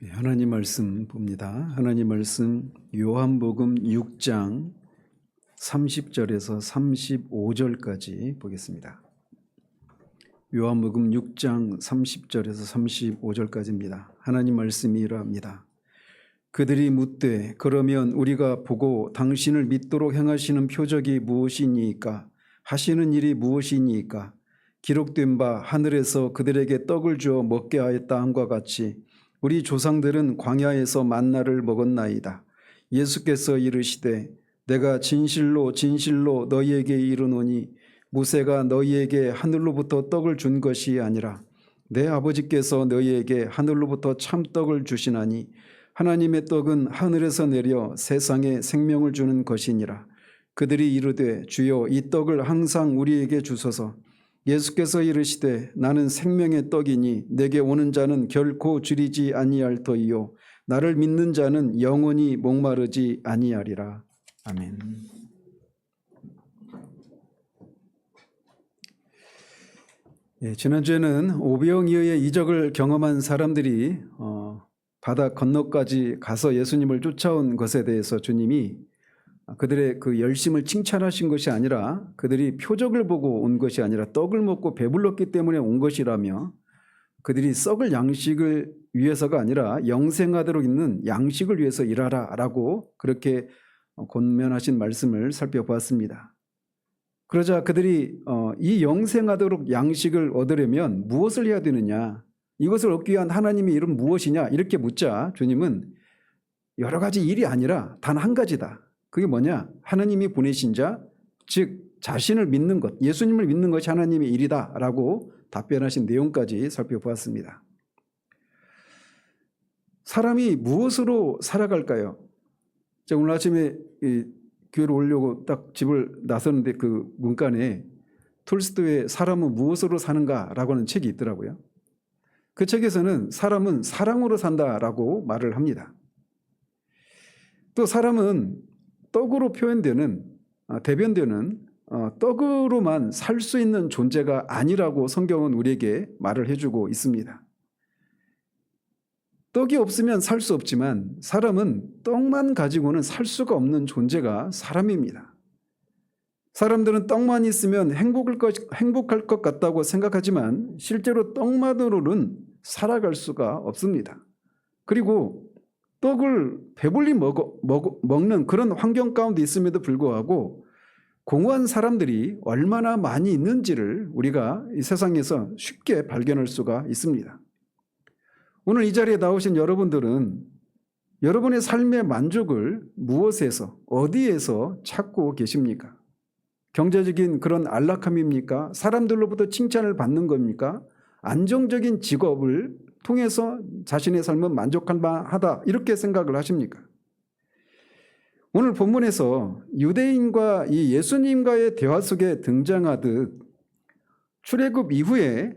하나님 말씀 봅니다. 하나님 말씀 요한복음 6장 30절에서 35절까지 보겠습니다. 요한복음 6장 30절에서 35절까지입니다. 하나님 말씀이 이러합니다. 그들이 묻되 그러면 우리가 보고 당신을 믿도록 행하시는 표적이 무엇이니까 하시는 일이 무엇이니까 기록된 바 하늘에서 그들에게 떡을 주어 먹게 하였다 함과 같이 우리 조상들은 광야에서 만나를 먹었나이다. 예수께서 이르시되 내가 진실로 진실로 너희에게 이르노니 모세가 너희에게 하늘로부터 떡을 준 것이 아니라 내 아버지께서 너희에게 하늘로부터 참떡을 주시나니 하나님의 떡은 하늘에서 내려 세상에 생명을 주는 것이니라. 그들이 이르되 주여 이 떡을 항상 우리에게 주소서. 예수께서 이르시되 나는 생명의 떡이니 내게 오는 자는 결코 줄이지 아니할 터이요 나를 믿는 자는 영원히 목마르지 아니하리라. 아멘. 지난주에는 오병이어의 이적을 경험한 사람들이 바다 건너까지 가서 예수님을 쫓아온 것에 대해서 주님이 그들의 그 열심을 칭찬하신 것이 아니라 그들이 표적을 보고 온 것이 아니라 떡을 먹고 배불렀기 때문에 온 것이라며 그들이 썩을 양식을 위해서가 아니라 영생하도록 있는 양식을 위해서 일하라 라고 그렇게 권면하신 말씀을 살펴보았습니다. 그러자 그들이 이 영생하도록 양식을 얻으려면 무엇을 해야 되느냐, 이것을 얻기 위한 하나님의 이름 무엇이냐 이렇게 묻자 주님은 여러 가지 일이 아니라 단 한 가지다. 그게 뭐냐? 하나님이 보내신 자, 즉 자신을 믿는 것, 예수님을 믿는 것이 하나님의 일이다 라고 답변하신 내용까지 살펴보았습니다. 사람이 무엇으로 살아갈까요? 제가 오늘 아침에 교회를 오려고 딱 집을 나섰는데 그 문간에 톨스토이의 사람은 무엇으로 사는가라고 하는 책이 있더라고요. 그 책에서는 사람은 사랑으로 산다라고 말을 합니다. 또 사람은 떡으로 표현되는 대변되는 떡으로만 살 수 있는 존재가 아니라고 성경은 우리에게 말을 해주고 있습니다. 떡이 없으면 살 수 없지만 사람은 떡만 가지고는 살 수가 없는 존재가 사람입니다. 사람들은 떡만 있으면 행복할 것 같다고 생각하지만 실제로 떡만으로는 살아갈 수가 없습니다. 그리고 떡을 배불리 먹는 그런 환경 가운데 있음에도 불구하고 공허한 사람들이 얼마나 많이 있는지를 우리가 이 세상에서 쉽게 발견할 수가 있습니다. 오늘 이 자리에 나오신 여러분들은 여러분의 삶의 만족을 무엇에서, 어디에서 찾고 계십니까? 경제적인 그런 안락함입니까? 사람들로부터 칭찬을 받는 겁니까? 안정적인 직업을 통해서 자신의 삶은 만족할 만하다 이렇게 생각을 하십니까? 오늘 본문에서 유대인과 이 예수님과의 대화 속에 등장하듯 출애굽 이후에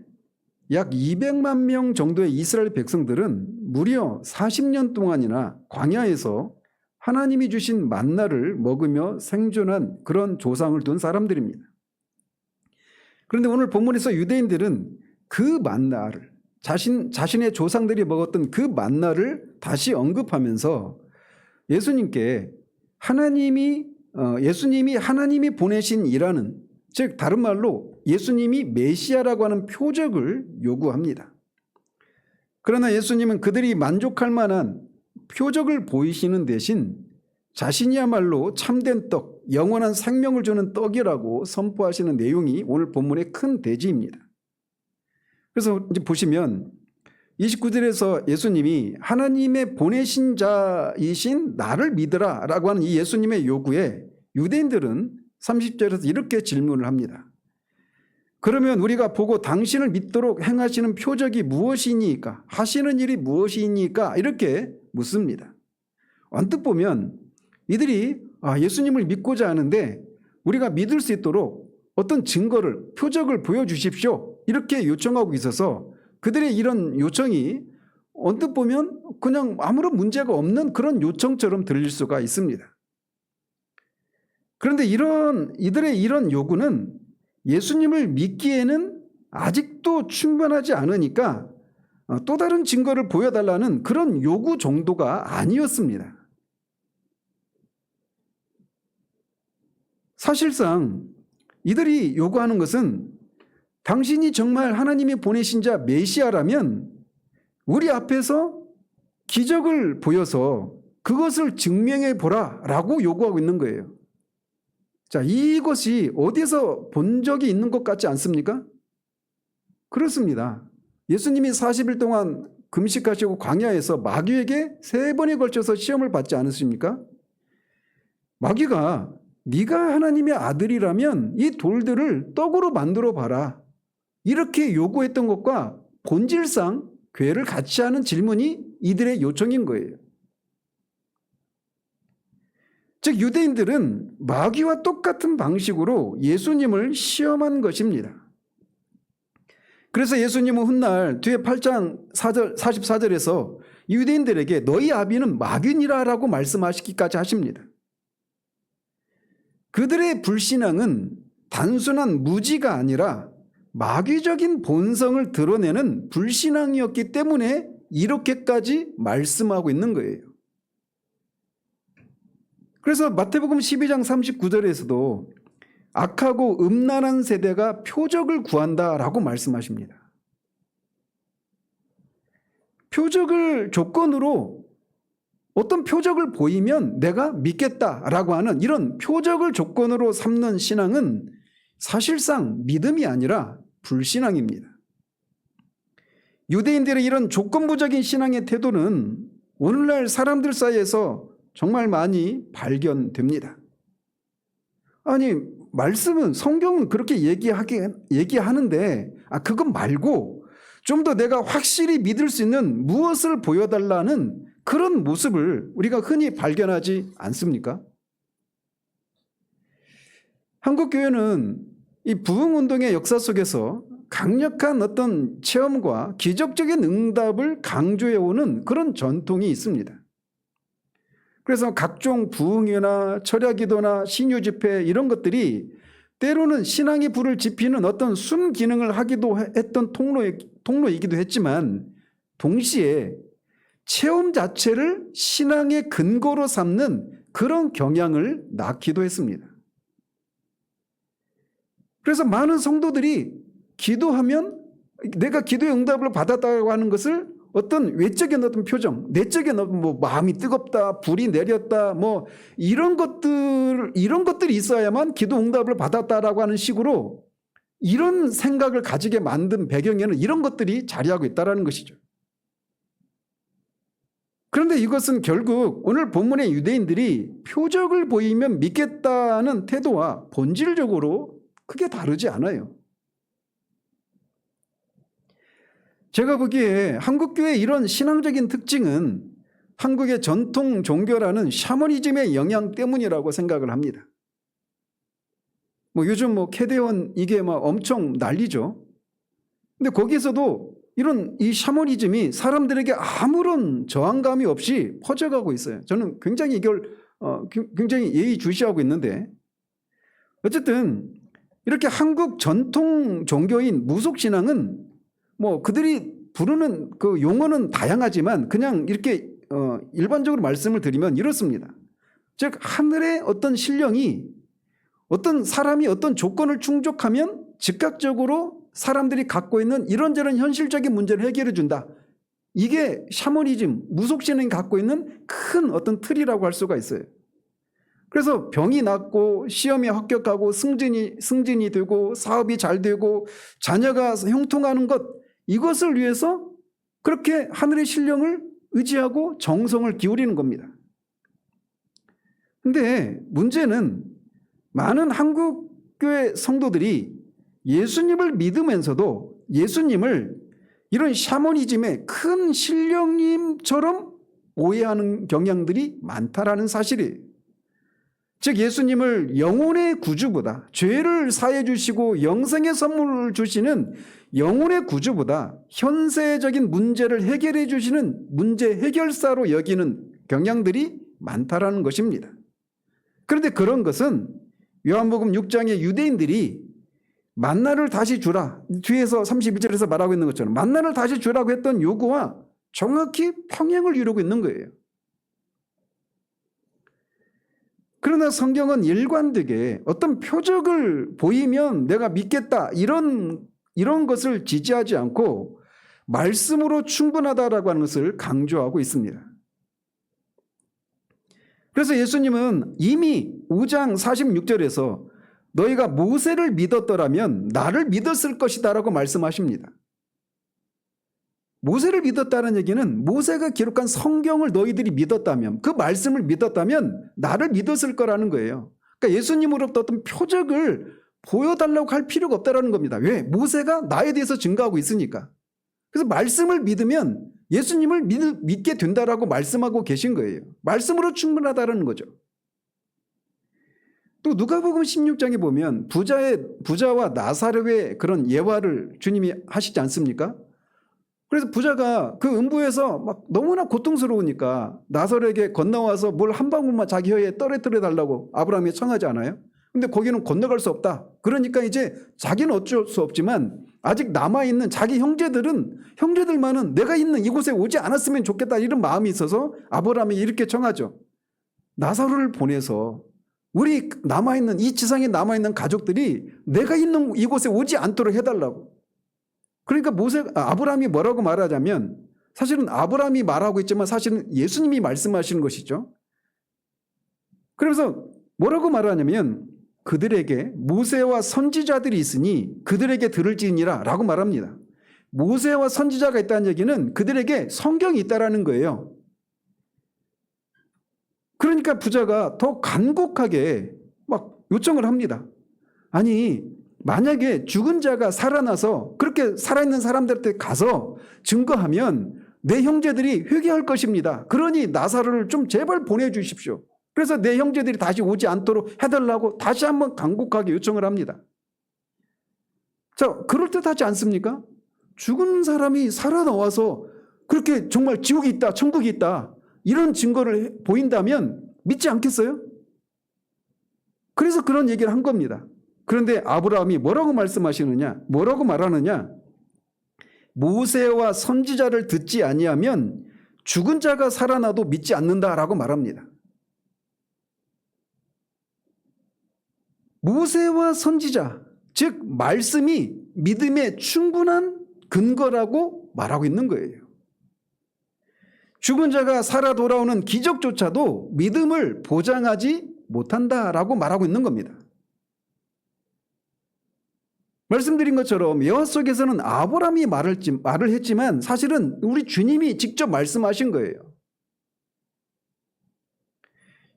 약 200만 명 정도의 이스라엘 백성들은 무려 40년 동안이나 광야에서 하나님이 주신 만나를 먹으며 생존한 그런 조상을 둔 사람들입니다. 그런데 오늘 본문에서 유대인들은 그 만나를 자신의 조상들이 먹었던 그 만나를 다시 언급하면서 예수님께 예수님이 하나님이 보내신 이라는, 즉 다른 말로 예수님이 메시아라고 하는 표적을 요구합니다. 그러나 예수님은 그들이 만족할 만한 표적을 보이시는 대신 자신이야말로 참된 떡, 영원한 생명을 주는 떡이라고 선포하시는 내용이 오늘 본문의 큰 대지입니다. 그래서 이제 보시면 29절에서 예수님이 하나님의 보내신 자이신 나를 믿으라 라고 하는 이 예수님의 요구에 유대인들은 30절에서 이렇게 질문을 합니다. 그러면 우리가 보고 당신을 믿도록 행하시는 표적이 무엇이니까? 하시는 일이 무엇이니까? 이렇게 묻습니다. 언뜻 보면 이들이 예수님을 믿고자 하는데 우리가 믿을 수 있도록 어떤 증거를, 표적을 보여주십시오 이렇게 요청하고 있어서 그들의 이런 요청이 언뜻 보면 그냥 아무런 문제가 없는 그런 요청처럼 들릴 수가 있습니다. 그런데 이들의 이런 요구는 예수님을 믿기에는 아직도 충분하지 않으니까 또 다른 증거를 보여달라는 그런 요구 정도가 아니었습니다. 사실상 이들이 요구하는 것은 당신이 정말 하나님이 보내신 자 메시아라면 우리 앞에서 기적을 보여서 그것을 증명해 보라 라고 요구하고 있는 거예요. 자, 이것이 어디서 본 적이 있는 것 같지 않습니까? 그렇습니다. 예수님이 40일 동안 금식하시고 광야에서 마귀에게 3번에 걸쳐서 시험을 받지 않으십니까? 마귀가 네가 하나님의 아들이라면 이 돌들을 떡으로 만들어 봐라. 이렇게 요구했던 것과 본질상 괴를 같이 하는 질문이 이들의 요청인 거예요. 즉 유대인들은 마귀와 똑같은 방식으로 예수님을 시험한 것입니다. 그래서 예수님은 훗날 뒤에 8장 44절에서 유대인들에게 너희 아비는 마귀니라라고 말씀하시기까지 하십니다. 그들의 불신앙은 단순한 무지가 아니라 마귀적인 본성을 드러내는 불신앙이었기 때문에 이렇게까지 말씀하고 있는 거예요. 그래서 마태복음 12장 39절에서도 악하고 음란한 세대가 표적을 구한다라고 말씀하십니다. 표적을 조건으로 어떤 표적을 보이면 내가 믿겠다라고 하는 이런 표적을 조건으로 삼는 신앙은 사실상 믿음이 아니라 불신앙입니다. 유대인들의 이런 조건부적인 신앙의 태도는 오늘날 사람들 사이에서 정말 많이 발견됩니다. 아니 말씀은 성경은 그렇게 얘기하는데 그것 말고 좀 더 내가 확실히 믿을 수 있는 무엇을 보여달라는 그런 모습을 우리가 흔히 발견하지 않습니까? 한국교회는 이 부흥운동의 역사 속에서 강력한 어떤 체험과 기적적인 응답을 강조해오는 그런 전통이 있습니다. 그래서 각종 부흥회나 철야기도나 신유집회 이런 것들이 때로는 신앙의 불을 지피는 어떤 순기능을 하기도 했던 통로이기도 했지만 동시에 체험 자체를 신앙의 근거로 삼는 그런 경향을 낳기도 했습니다. 그래서 많은 성도들이 기도하면 내가 기도의 응답을 받았다고 하는 것을 어떤 외적인 어떤 표정, 내적인 어떤 마음이 뜨겁다, 불이 내렸다, 이런 것들이 있어야만 기도 응답을 받았다라고 하는 식으로 이런 생각을 가지게 만든 배경에는 이런 것들이 자리하고 있다는 것이죠. 그런데 이것은 결국 오늘 본문의 유대인들이 표적을 보이면 믿겠다는 태도와 본질적으로 크게 다르지 않아요. 제가 보기에 한국교회의 이런 신앙적인 특징은 한국의 전통 종교라는 샤머니즘의 영향 때문이라고 생각을 합니다. 요즘 캐대원 이게 엄청 난리죠. 근데 거기에서도 이런 이 샤머니즘이 사람들에게 아무런 저항감이 없이 퍼져가고 있어요. 저는 굉장히 이걸 굉장히 예의주시하고 있는데 어쨌든 이렇게 한국 전통 종교인 무속신앙은 그들이 부르는 그 용어는 다양하지만 그냥 이렇게 일반적으로 말씀을 드리면 이렇습니다. 즉 하늘의 어떤 신령이 어떤 사람이 어떤 조건을 충족하면 즉각적으로 사람들이 갖고 있는 이런저런 현실적인 문제를 해결해 준다. 이게 샤머니즘, 무속신앙이 갖고 있는 큰 어떤 틀이라고 할 수가 있어요. 그래서 병이 낫고 시험에 합격하고 승진이 되고 사업이 잘 되고 자녀가 형통하는 것, 이것을 위해서 그렇게 하늘의 신령을 의지하고 정성을 기울이는 겁니다. 그런데 문제는 많은 한국교회 성도들이 예수님을 믿으면서도 예수님을 이런 샤머니즘의 큰 신령님처럼 오해하는 경향들이 많다라는 사실이에요. 즉 예수님을 영혼의 구주보다 죄를 사해 주시고 영생의 선물을 주시는 영혼의 구주보다 현세적인 문제를 해결해 주시는 문제 해결사로 여기는 경향들이 많다라는 것입니다. 그런데 그런 것은 요한복음 6장의 유대인들이 만나를 다시 주라. 뒤에서 31절에서 말하고 있는 것처럼 만나를 다시 주라고 했던 요구와 정확히 평행을 이루고 있는 거예요. 그러나 성경은 일관되게 어떤 표적을 보이면 내가 믿겠다 이런 것을 지지하지 않고 말씀으로 충분하다라고 하는 것을 강조하고 있습니다. 그래서 예수님은 이미 5장 46절에서 너희가 모세를 믿었더라면 나를 믿었을 것이다 라고 말씀하십니다. 모세를 믿었다는 얘기는 모세가 기록한 성경을 너희들이 믿었다면, 그 말씀을 믿었다면 나를 믿었을 거라는 거예요. 그러니까 예수님으로부터 어떤 표적을 보여달라고 할 필요가 없다는 겁니다. 왜? 모세가 나에 대해서 증거하고 있으니까. 그래서 말씀을 믿으면 예수님을 믿게 된다라고 말씀하고 계신 거예요. 말씀으로 충분하다는 거죠. 또 누가복음 16장에 보면 부자와 나사로의 그런 예화를 주님이 하시지 않습니까? 그래서 부자가 그 음부에서 막 너무나 고통스러우니까 나사로에게 건너와서 뭘 한 방울만 자기 혀에 떨어뜨려 달라고 아브라함이 청하지 않아요? 근데 거기는 건너갈 수 없다. 그러니까 이제 자기는 어쩔 수 없지만 아직 남아있는 자기 형제들만은 내가 있는 이곳에 오지 않았으면 좋겠다 이런 마음이 있어서 아브라함이 이렇게 청하죠. 나사로를 보내서 우리 남아있는 이 지상에 남아있는 가족들이 내가 있는 이곳에 오지 않도록 해달라고. 그러니까 아브라함이 뭐라고 말하자면 사실은 아브라함이 말하고 있지만 사실은 예수님이 말씀하시는 것이죠. 그래서 뭐라고 말하냐면 그들에게 모세와 선지자들이 있으니 그들에게 들을지니라 라고 말합니다. 모세와 선지자가 있다는 얘기는 그들에게 성경이 있다라는 거예요. 그러니까 부자가 더 간곡하게 막 요청을 합니다. 아니 만약에 죽은 자가 살아나서 그렇게 살아있는 사람들한테 가서 증거하면 내 형제들이 회개할 것입니다. 그러니 나사로를 좀 제발 보내주십시오. 그래서 내 형제들이 다시 오지 않도록 해달라고 다시 한번 간곡하게 요청을 합니다. 자, 그럴듯하지 않습니까? 죽은 사람이 살아나와서 그렇게 정말 지옥이 있다, 천국이 있다 이런 증거를 보인다면 믿지 않겠어요? 그래서 그런 얘기를 한 겁니다. 그런데 아브라함이 뭐라고 말씀하시느냐? 뭐라고 말하느냐? 모세와 선지자를 듣지 아니하면 죽은 자가 살아나도 믿지 않는다라고 말합니다. 모세와 선지자, 즉 말씀이 믿음의 충분한 근거라고 말하고 있는 거예요. 죽은 자가 살아 돌아오는 기적조차도 믿음을 보장하지 못한다라고 말하고 있는 겁니다. 말씀드린 것처럼 여호와 속에서는 아브라함이 말을 했지만 사실은 우리 주님이 직접 말씀하신 거예요.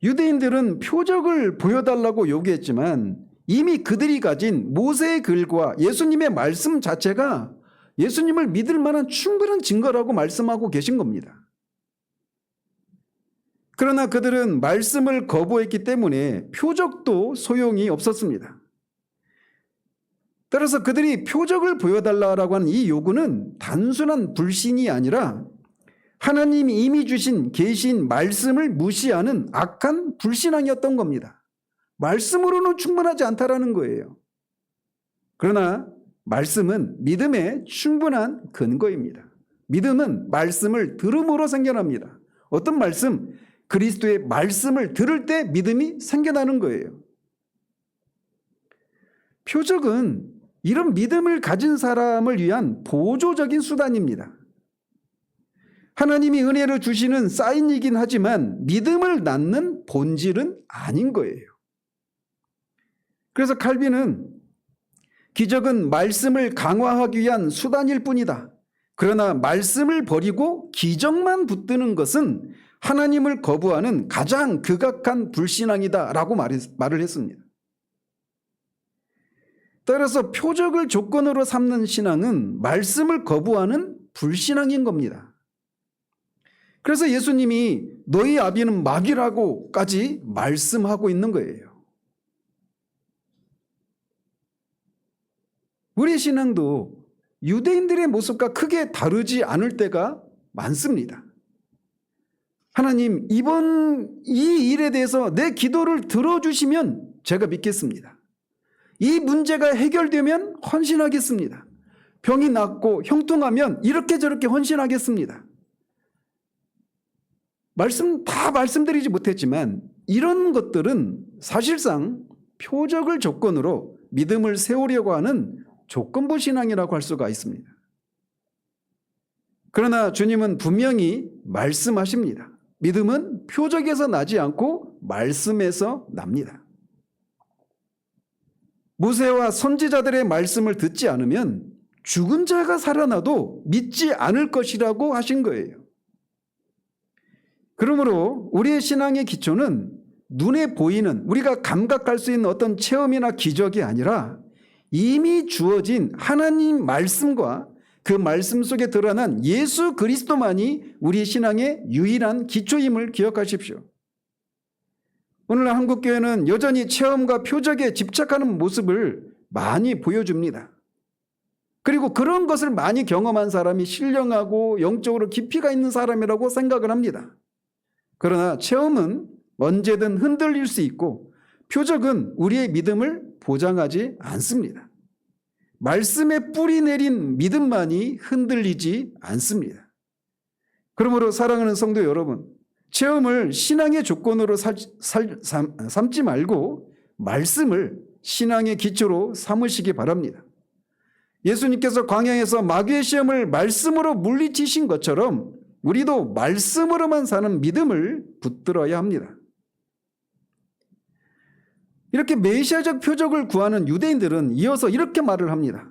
유대인들은 표적을 보여달라고 요구했지만 이미 그들이 가진 모세의 글과 예수님의 말씀 자체가 예수님을 믿을 만한 충분한 증거라고 말씀하고 계신 겁니다. 그러나 그들은 말씀을 거부했기 때문에 표적도 소용이 없었습니다. 따라서 그들이 표적을 보여달라고 하는 이 요구는 단순한 불신이 아니라 하나님이 이미 주신 계신 말씀을 무시하는 악한 불신앙이었던 겁니다. 말씀으로는 충분하지 않다라는 거예요. 그러나 말씀은 믿음의 충분한 근거입니다. 믿음은 말씀을 들음으로 생겨납니다. 어떤 말씀? 그리스도의 말씀을 들을 때 믿음이 생겨나는 거예요. 표적은 이런 믿음을 가진 사람을 위한 보조적인 수단입니다. 하나님이 은혜를 주시는 사인이긴 하지만 믿음을 낳는 본질은 아닌 거예요. 그래서 칼빈은 기적은 말씀을 강화하기 위한 수단일 뿐이다. 그러나 말씀을 버리고 기적만 붙드는 것은 하나님을 거부하는 가장 극악한 불신앙이다 라고 말을 했습니다. 따라서 표적을 조건으로 삼는 신앙은 말씀을 거부하는 불신앙인 겁니다. 그래서 예수님이 너희 아비는 마귀라고까지 말씀하고 있는 거예요. 우리 신앙도 유대인들의 모습과 크게 다르지 않을 때가 많습니다. 하나님, 이 일에 대해서 내 기도를 들어주시면 제가 믿겠습니다. 이 문제가 해결되면 헌신하겠습니다. 병이 낫고 형통하면 이렇게 저렇게 헌신하겠습니다. 다 말씀드리지 못했지만 이런 것들은 사실상 표적을 조건으로 믿음을 세우려고 하는 조건부 신앙이라고 할 수가 있습니다. 그러나 주님은 분명히 말씀하십니다. 믿음은 표적에서 나지 않고 말씀에서 납니다. 모세와 선지자들의 말씀을 듣지 않으면 죽은 자가 살아나도 믿지 않을 것이라고 하신 거예요. 그러므로 우리의 신앙의 기초는 눈에 보이는, 우리가 감각할 수 있는 어떤 체험이나 기적이 아니라 이미 주어진 하나님 말씀과 그 말씀 속에 드러난 예수 그리스도만이 우리 신앙의 유일한 기초임을 기억하십시오. 오늘날 한국교회는 여전히 체험과 표적에 집착하는 모습을 많이 보여줍니다. 그리고 그런 것을 많이 경험한 사람이 신령하고 영적으로 깊이가 있는 사람이라고 생각을 합니다. 그러나 체험은 언제든 흔들릴 수 있고 표적은 우리의 믿음을 보장하지 않습니다. 말씀에 뿌리 내린 믿음만이 흔들리지 않습니다. 그러므로 사랑하는 성도 여러분, 체험을 신앙의 조건으로 삼지 말고 말씀을 신앙의 기초로 삼으시기 바랍니다. 예수님께서 광야에서 마귀의 시험을 말씀으로 물리치신 것처럼 우리도 말씀으로만 사는 믿음을 붙들어야 합니다. 이렇게 메시아적 표적을 구하는 유대인들은 이어서 이렇게 말을 합니다.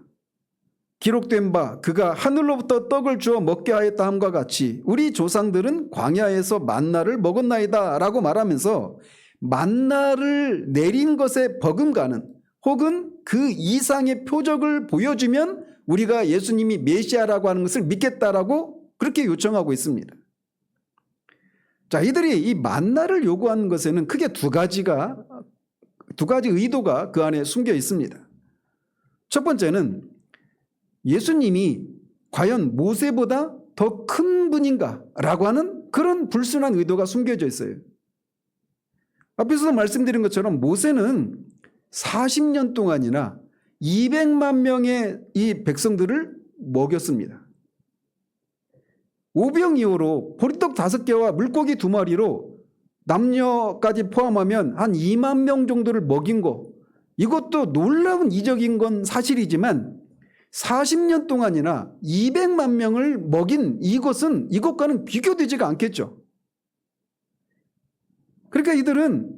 기록된 바 그가 하늘로부터 떡을 주어 먹게 하였다 함과 같이 우리 조상들은 광야에서 만나를 먹었나이다 라고 말하면서 만나를 내린 것에 버금가는 혹은 그 이상의 표적을 보여주면 우리가 예수님이 메시아라고 하는 것을 믿겠다라고 그렇게 요청하고 있습니다. 자, 이들이 이 만나를 요구하는 것에는 크게 두 가지 의도가 그 안에 숨겨 있습니다. 첫 번째는 예수님이 과연 모세보다 더 큰 분인가 라고 하는 그런 불순한 의도가 숨겨져 있어요. 앞에서도 말씀드린 것처럼 모세는 40년 동안이나 200만 명의 이 백성들을 먹였습니다. 오병이어로 보리떡 5개와 물고기 2마리로 남녀까지 포함하면 한 2만 명 정도를 먹인 거, 이것도 놀라운 이적인 건 사실이지만 40년 동안이나 200만 명을 먹인 이것과는 비교되지가 않겠죠. 그러니까 이들은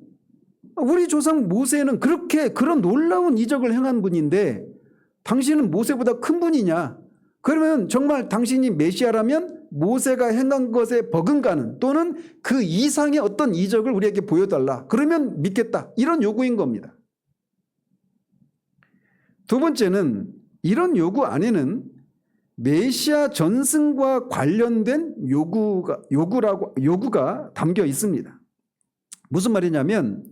우리 조상 모세는 그런 놀라운 이적을 행한 분인데 당신은 모세보다 큰 분이냐? 그러면 정말 당신이 메시아라면 모세가 행한 것에 버금가는 또는 그 이상의 어떤 이적을 우리에게 보여달라. 그러면 믿겠다. 이런 요구인 겁니다. 두 번째는 이런 요구 안에는 메시아 전승과 관련된 요구가 담겨 있습니다. 무슨 말이냐면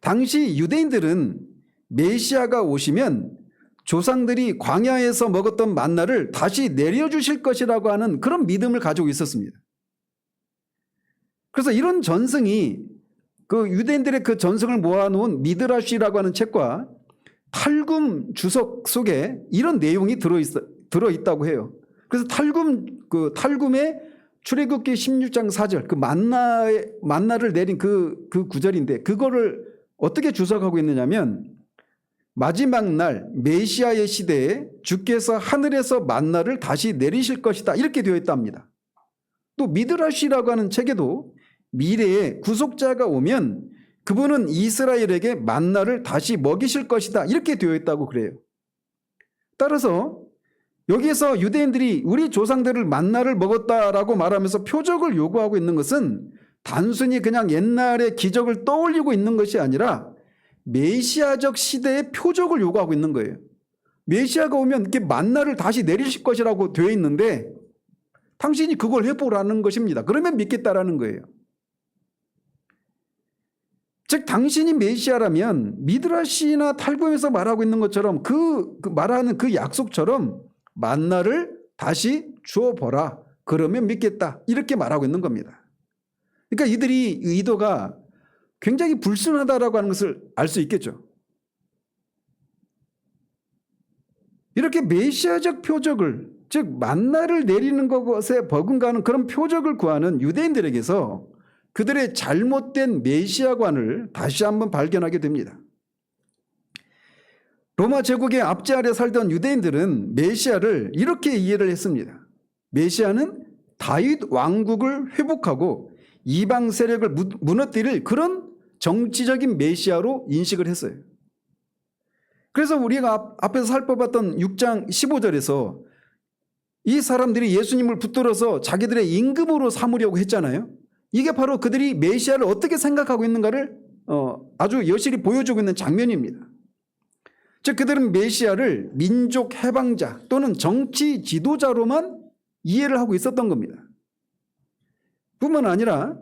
당시 유대인들은 메시아가 오시면 조상들이 광야에서 먹었던 만나를 다시 내려주실 것이라고 하는 그런 믿음을 가지고 있었습니다. 그래서 이런 전승이 그 유대인들의 그 전승을 모아놓은 미드라시라고 하는 책과 탈굼 주석 속에 이런 내용이 들어있다고 해요. 그래서 탈굼의 출애굽기 16장 4절 그 만나를 내린 그 구절인데 그거를 어떻게 주석하고 있느냐면 마지막 날 메시아의 시대에 주께서 하늘에서 만나를 다시 내리실 것이다 이렇게 되어 있답니다. 또 미드라시라고 하는 책에도 미래에 구속자가 오면 그분은 이스라엘에게 만나를 다시 먹이실 것이다 이렇게 되어 있다고 그래요. 따라서 여기에서 유대인들이 우리 조상들을 만나를 먹었다라고 말하면서 표적을 요구하고 있는 것은 단순히 그냥 옛날의 기적을 떠올리고 있는 것이 아니라 메시아적 시대의 표적을 요구하고 있는 거예요. 메시아가 오면 이렇게 만나를 다시 내리실 것이라고 되어 있는데 당신이 그걸 해보라는 것입니다. 그러면 믿겠다라는 거예요. 즉 당신이 메시아라면 미드라시나 탈굼에서 말하고 있는 것처럼 말하는 그 약속처럼 만나를 다시 주어보라. 그러면 믿겠다. 이렇게 말하고 있는 겁니다. 그러니까 이들이 의도가 굉장히 불순하다라고 하는 것을 알 수 있겠죠. 이렇게 메시아적 표적을, 즉 만나를 내리는 것에 버금가는 그런 표적을 구하는 유대인들에게서 그들의 잘못된 메시아관을 다시 한번 발견하게 됩니다. 로마 제국의 압제 아래 살던 유대인들은 메시아를 이렇게 이해를 했습니다. 메시아는 다윗 왕국을 회복하고 이방 세력을 무너뜨릴 그런 정치적인 메시아로 인식을 했어요. 그래서 우리가 앞에서 살펴봤던 6장 15절에서 이 사람들이 예수님을 붙들어서 자기들의 임금으로 삼으려고 했잖아요. 이게 바로 그들이 메시아를 어떻게 생각하고 있는가를 아주 여실히 보여주고 있는 장면입니다. 즉 그들은 메시아를 민족 해방자 또는 정치 지도자로만 이해를 하고 있었던 겁니다. 뿐만 아니라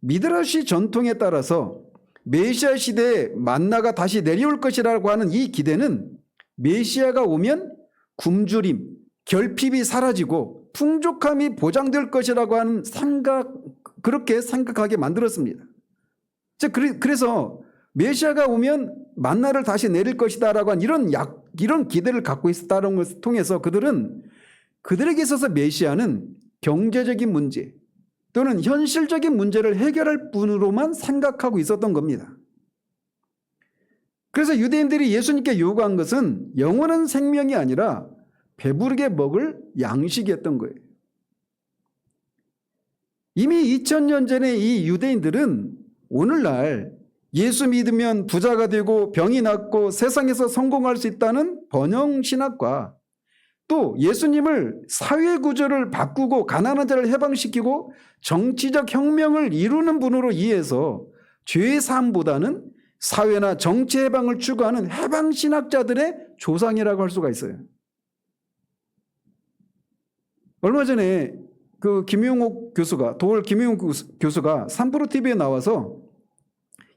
미드라시 전통에 따라서 메시아 시대에 만나가 다시 내려올 것이라고 하는 이 기대는 메시아가 오면 굶주림, 결핍이 사라지고 풍족함이 보장될 것이라고 하는 그렇게 생각하게 만들었습니다. 즉 그래서 메시아가 오면 만나를 다시 내릴 것이다라고 한 이런 기대를 갖고 있었다는 것을 통해서 그들에게 있어서 메시아는 경제적인 문제 또는 현실적인 문제를 해결할 분으로만 생각하고 있었던 겁니다. 그래서 유대인들이 예수님께 요구한 것은 영원한 생명이 아니라 배부르게 먹을 양식이었던 거예요. 이미 2000년 전에 이 유대인들은 오늘날 예수 믿으면 부자가 되고 병이 낫고 세상에서 성공할 수 있다는 번영신학과 또 예수님을 사회구조를 바꾸고 가난한 자를 해방시키고 정치적 혁명을 이루는 분으로 이해해서 죄의 삶보다는 사회나 정치 해방을 추구하는 해방신학자들의 조상이라고 할 수가 있어요. 얼마 전에 그 김용옥 교수가 도올 김용옥 교수가 3프로TV에 나와서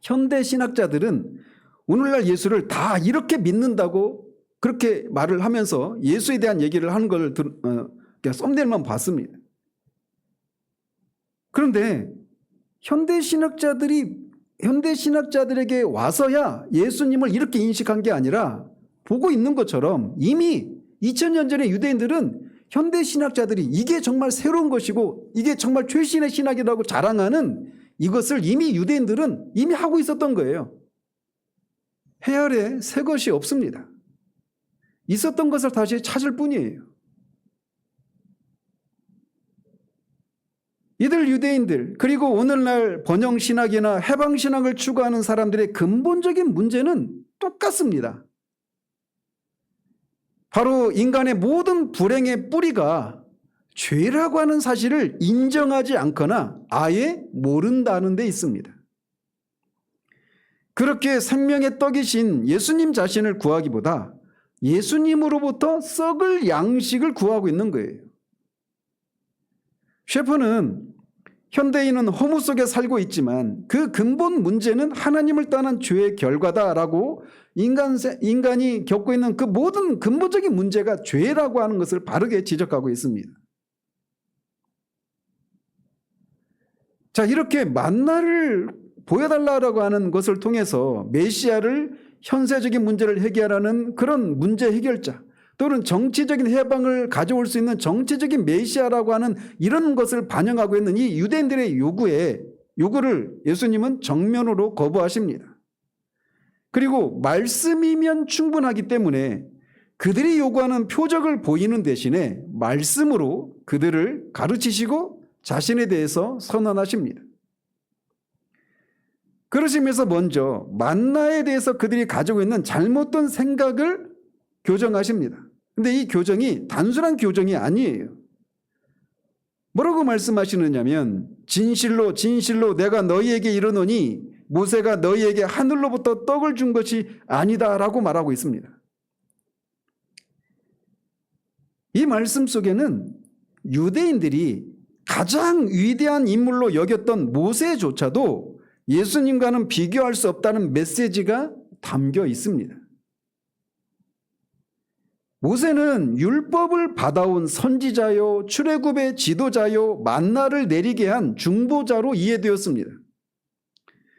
현대 신학자들은 오늘날 예수를 다 이렇게 믿는다고 그렇게 말을 하면서 예수에 대한 얘기를 하는 걸 썸네일만 봤습니다. 그런데 현대 신학자들에게 와서야 예수님을 이렇게 인식한 게 아니라 보고 있는 것처럼 이미 2000년 전에 유대인들은 현대 신학자들이 이게 정말 새로운 것이고 이게 정말 최신의 신학이라고 자랑하는 이것을 이미 유대인들은 이미 하고 있었던 거예요. 해 아래 새 것이 없습니다. 있었던 것을 다시 찾을 뿐이에요. 이들 유대인들 그리고 오늘날 번영신학이나 해방신학을 추구하는 사람들의 근본적인 문제는 똑같습니다. 바로 인간의 모든 불행의 뿌리가 죄라고 하는 사실을 인정하지 않거나 아예 모른다는 데 있습니다. 그렇게 생명의 떡이신 예수님 자신을 구하기보다 예수님으로부터 썩을 양식을 구하고 있는 거예요. 셰퍼는 현대인은 허무 속에 살고 있지만 그 근본 문제는 하나님을 떠난 죄의 결과다라고 인간이 겪고 있는 그 모든 근본적인 문제가 죄라고 하는 것을 바르게 지적하고 있습니다. 자, 이렇게 만나를 보여달라고 하는 것을 통해서 메시아를 현세적인 문제를 해결하는 그런 문제 해결자 또는 정치적인 해방을 가져올 수 있는 정치적인 메시아라고 하는 이런 것을 반영하고 있는 이 유대인들의 요구를 예수님은 정면으로 거부하십니다. 그리고 말씀이면 충분하기 때문에 그들이 요구하는 표적을 보이는 대신에 말씀으로 그들을 가르치시고 자신에 대해서 선언하십니다. 그러시면서 먼저 만나에 대해서 그들이 가지고 있는 잘못된 생각을 교정하십니다. 근데 이 교정이 단순한 교정이 아니에요. 뭐라고 말씀하시느냐면 진실로 진실로 내가 너희에게 이르노니 모세가 너희에게 하늘로부터 떡을 준 것이 아니다라고 말하고 있습니다. 이 말씀 속에는 유대인들이 가장 위대한 인물로 여겼던 모세조차도 예수님과는 비교할 수 없다는 메시지가 담겨 있습니다. 모세는 율법을 받아온 선지자요, 출애굽의 지도자요, 만나를 내리게 한 중보자로 이해되었습니다.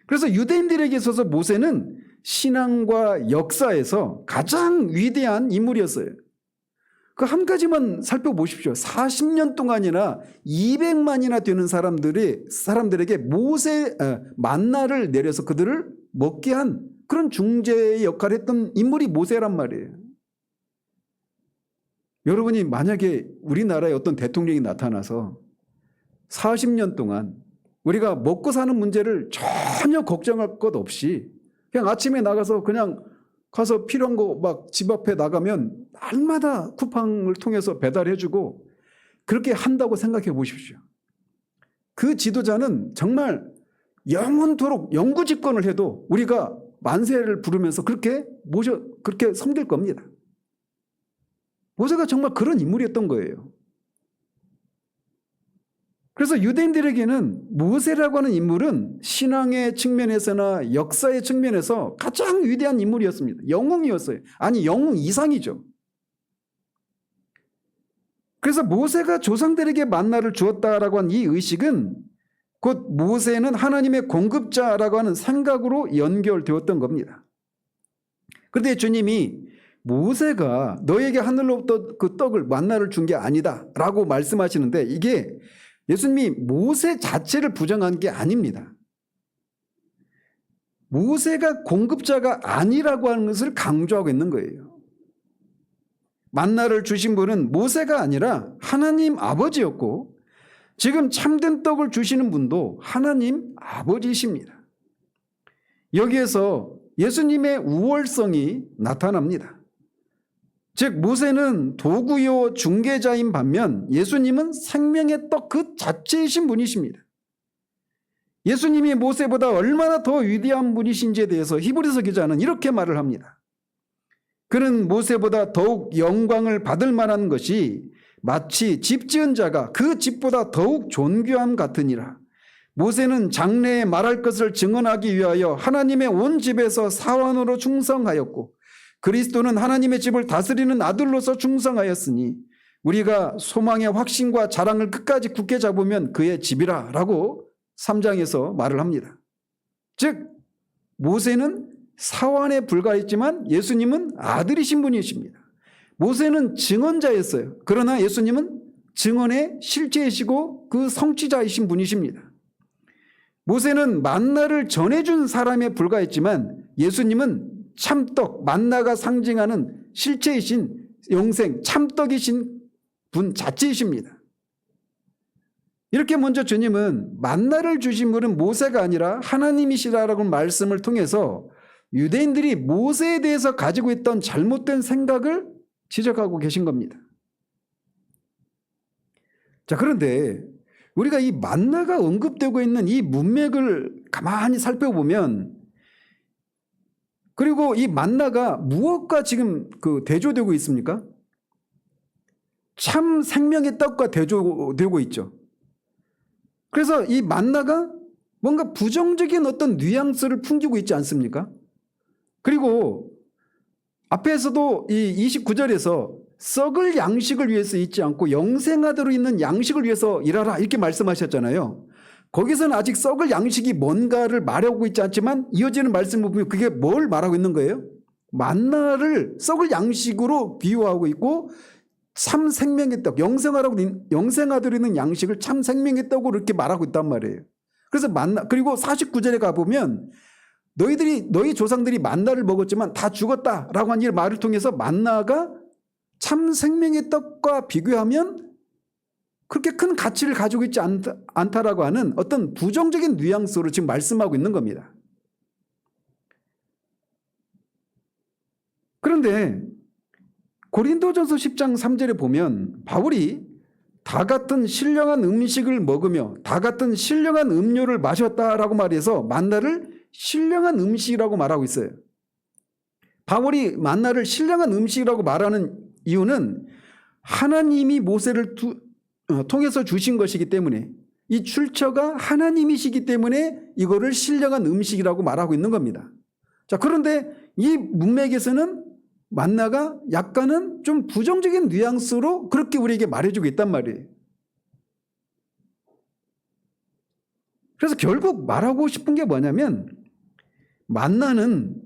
그래서 유대인들에게 있어서 모세는 신앙과 역사에서 가장 위대한 인물이었어요. 그 한 가지만 살펴보십시오. 40년 동안이나 200만이나 되는 사람들에게 만나를 내려서 그들을 먹게 한 그런 중재의 역할을 했던 인물이 모세란 말이에요. 여러분이 만약에 우리나라에 어떤 대통령이 나타나서 40년 동안 우리가 먹고 사는 문제를 전혀 걱정할 것 없이 그냥 아침에 나가서 그냥 가서 필요한 거 막 집 앞에 나가면 날마다 쿠팡을 통해서 배달해주고 그렇게 한다고 생각해 보십시오. 그 지도자는 정말 영원토록 영구집권을 해도 우리가 만세를 부르면서 그렇게 섬길 겁니다. 모세가 정말 그런 인물이었던 거예요. 그래서 유대인들에게는 모세라고 하는 인물은 신앙의 측면에서나 역사의 측면에서 가장 위대한 인물이었습니다. 영웅이었어요. 아니, 영웅 이상이죠. 그래서 모세가 조상들에게 만나를 주었다라고 한 이 의식은 곧 모세는 하나님의 공급자라고 하는 생각으로 연결되었던 겁니다. 그런데 주님이 모세가 너에게 하늘로부터 그 떡을 만나를 준 게 아니다 라고 말씀하시는데 이게 예수님이 모세 자체를 부정한 게 아닙니다. 모세가 공급자가 아니라고 하는 것을 강조하고 있는 거예요. 만나를 주신 분은 모세가 아니라 하나님 아버지였고 지금 참된 떡을 주시는 분도 하나님 아버지이십니다. 여기에서 예수님의 우월성이 나타납니다. 즉 모세는 도구요 중개자인 반면 예수님은 생명의 떡 그 자체이신 분이십니다. 예수님이 모세보다 얼마나 더 위대한 분이신지에 대해서 히브리서 기자는 이렇게 말을 합니다. 그는 모세보다 더욱 영광을 받을 만한 것이 마치 집 지은 자가 그 집보다 더욱 존귀함 같으니라. 모세는 장래에 말할 것을 증언하기 위하여 하나님의 온 집에서 사원으로 충성하였고 그리스도는 하나님의 집을 다스리는 아들로서 충성하였으니 우리가 소망의 확신과 자랑을 끝까지 굳게 잡으면 그의 집이라 라고 3장에서 말을 합니다. 즉 모세는 사원에 불과했지만 예수님은 아들이신 분이십니다. 모세는 증언자였어요. 그러나 예수님은 증언의 실제이시고 그 성취자이신 분이십니다. 모세는 만나를 전해준 사람에 불과했지만 예수님은 참떡, 만나가 상징하는 실체이신 영생, 참떡이신 분 자체이십니다. 이렇게 먼저 주님은 만나를 주신 분은 모세가 아니라 하나님이시라라고 말씀을 통해서 유대인들이 모세에 대해서 가지고 있던 잘못된 생각을 지적하고 계신 겁니다. 자, 그런데 우리가 이 만나가 언급되고 있는 이 문맥을 가만히 살펴보면 그리고 이 만나가 무엇과 지금 대조되고 있습니까? 참 생명의 떡과 대조되고 있죠. 그래서 이 만나가 뭔가 부정적인 어떤 뉘앙스를 풍기고 있지 않습니까? 그리고 앞에서도 이 29절에서 썩을 양식을 위해서 있지 않고 영생하도록 있는 양식을 위해서 일하라 이렇게 말씀하셨잖아요. 거기서는 아직 썩을 양식이 뭔가를 말하고 있지 않지만 이어지는 말씀을 보면 그게 뭘 말하고 있는 거예요? 만나를 썩을 양식으로 비유하고 있고 참 생명의 떡, 영생하도록 있는 양식을 참 생명의 떡으로 이렇게 말하고 있단 말이에요. 그래서 만나, 그리고 49절에 가보면 너희 조상들이 만나를 먹었지만 다 죽었다라고 하는 이 말을 통해서 만나가 참 생명의 떡과 비교하면 그렇게 큰 가치를 가지고 있지 않다라고 하는 어떤 부정적인 뉘앙스로 지금 말씀하고 있는 겁니다. 그런데 고린도전서 10장 3절에 보면 바울이 다 같은 신령한 음식을 먹으며 다 같은 신령한 음료를 마셨다라고 말해서 만나를 신령한 음식이라고 말하고 있어요. 바울이 만나를 신령한 음식이라고 말하는 이유는 하나님이 모세를 통해서 주신 것이기 때문에 이 출처가 하나님이시기 때문에 이거를 신령한 음식이라고 말하고 있는 겁니다. 자, 그런데 이 문맥에서는 만나가 약간은 좀 부정적인 뉘앙스로 그렇게 우리에게 말해주고 있단 말이에요. 그래서 결국 말하고 싶은 게 뭐냐면 만나는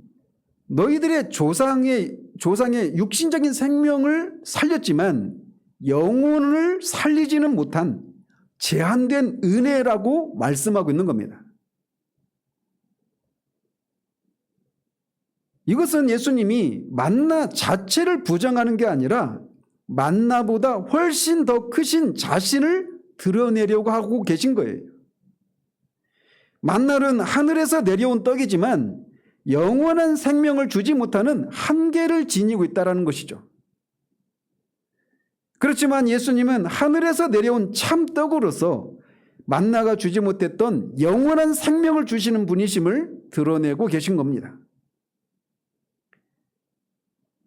너희들의 조상의 조상의 육신적인 생명을 살렸지만 영혼을 살리지는 못한 제한된 은혜라고 말씀하고 있는 겁니다. 이것은 예수님이 만나 자체를 부정하는 게 아니라 만나보다 훨씬 더 크신 자신을 드러내려고 하고 계신 거예요. 만나는 하늘에서 내려온 떡이지만 영원한 생명을 주지 못하는 한계를 지니고 있다는 것이죠. 그렇지만 예수님은 하늘에서 내려온 참떡으로서 만나가 주지 못했던 영원한 생명을 주시는 분이심을 드러내고 계신 겁니다.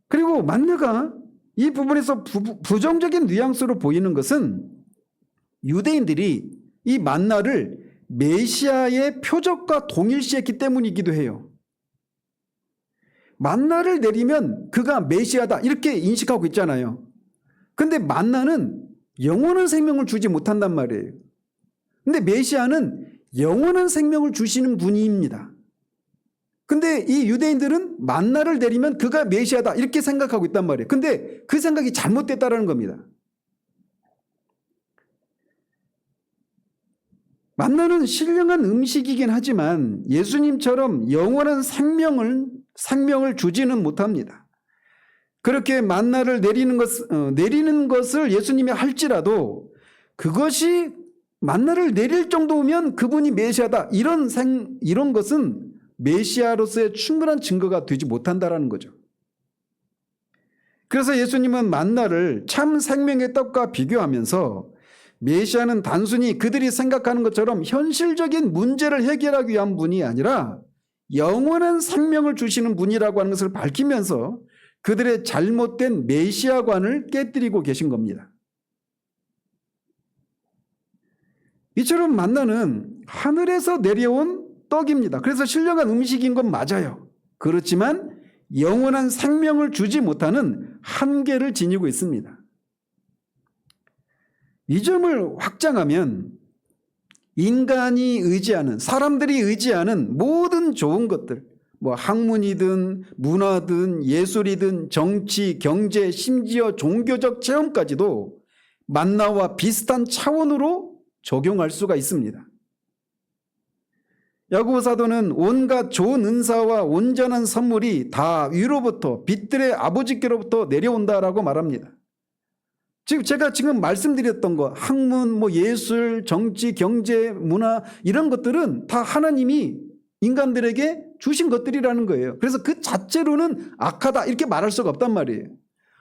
그리고 만나가 이 부분에서 부정적인 뉘앙스로 보이는 것은 유대인들이 이 만나를 메시아의 표적과 동일시했기 때문이기도 해요. 만나를 내리면 그가 메시아다 이렇게 인식하고 있잖아요. 근데 만나는 영원한 생명을 주지 못한단 말이에요. 근데 메시아는 영원한 생명을 주시는 분입니다. 근데 이 유대인들은 만나를 내리면 그가 메시아다 이렇게 생각하고 있단 말이에요. 근데 그 생각이 잘못됐다는 겁니다. 만나는 신령한 음식이긴 하지만 예수님처럼 영원한 생명을 주지는 못합니다. 그렇게 만나를 내리는 것을 예수님이 할지라도 그것이 만나를 내릴 정도면 그분이 메시아다 이런 것은 메시아로서의 충분한 증거가 되지 못한다는 거죠. 그래서 예수님은 만나를 참 생명의 떡과 비교하면서 메시아는 단순히 그들이 생각하는 것처럼 현실적인 문제를 해결하기 위한 분이 아니라 영원한 생명을 주시는 분이라고 하는 것을 밝히면서 그들의 잘못된 메시아관을 깨뜨리고 계신 겁니다. 이처럼 만나는 하늘에서 내려온 떡입니다. 그래서 신령한 음식인 건 맞아요. 그렇지만 영원한 생명을 주지 못하는 한계를 지니고 있습니다. 이 점을 확장하면 인간이 의지하는, 사람들이 의지하는 모든 좋은 것들, 학문이든 문화든 예술이든 정치, 경제, 심지어 종교적 체험까지도 만나와 비슷한 차원으로 적용할 수가 있습니다. 야고보 사도는 온갖 좋은 은사와 온전한 선물이 다 위로부터 빛들의 아버지께로부터 내려온다라고 말합니다. 제가 지금 말씀드렸던 거 학문, 예술, 정치, 경제, 문화 이런 것들은 다 하나님이 인간들에게 주신 것들이라는 거예요. 그래서 그 자체로는 악하다 이렇게 말할 수가 없단 말이에요.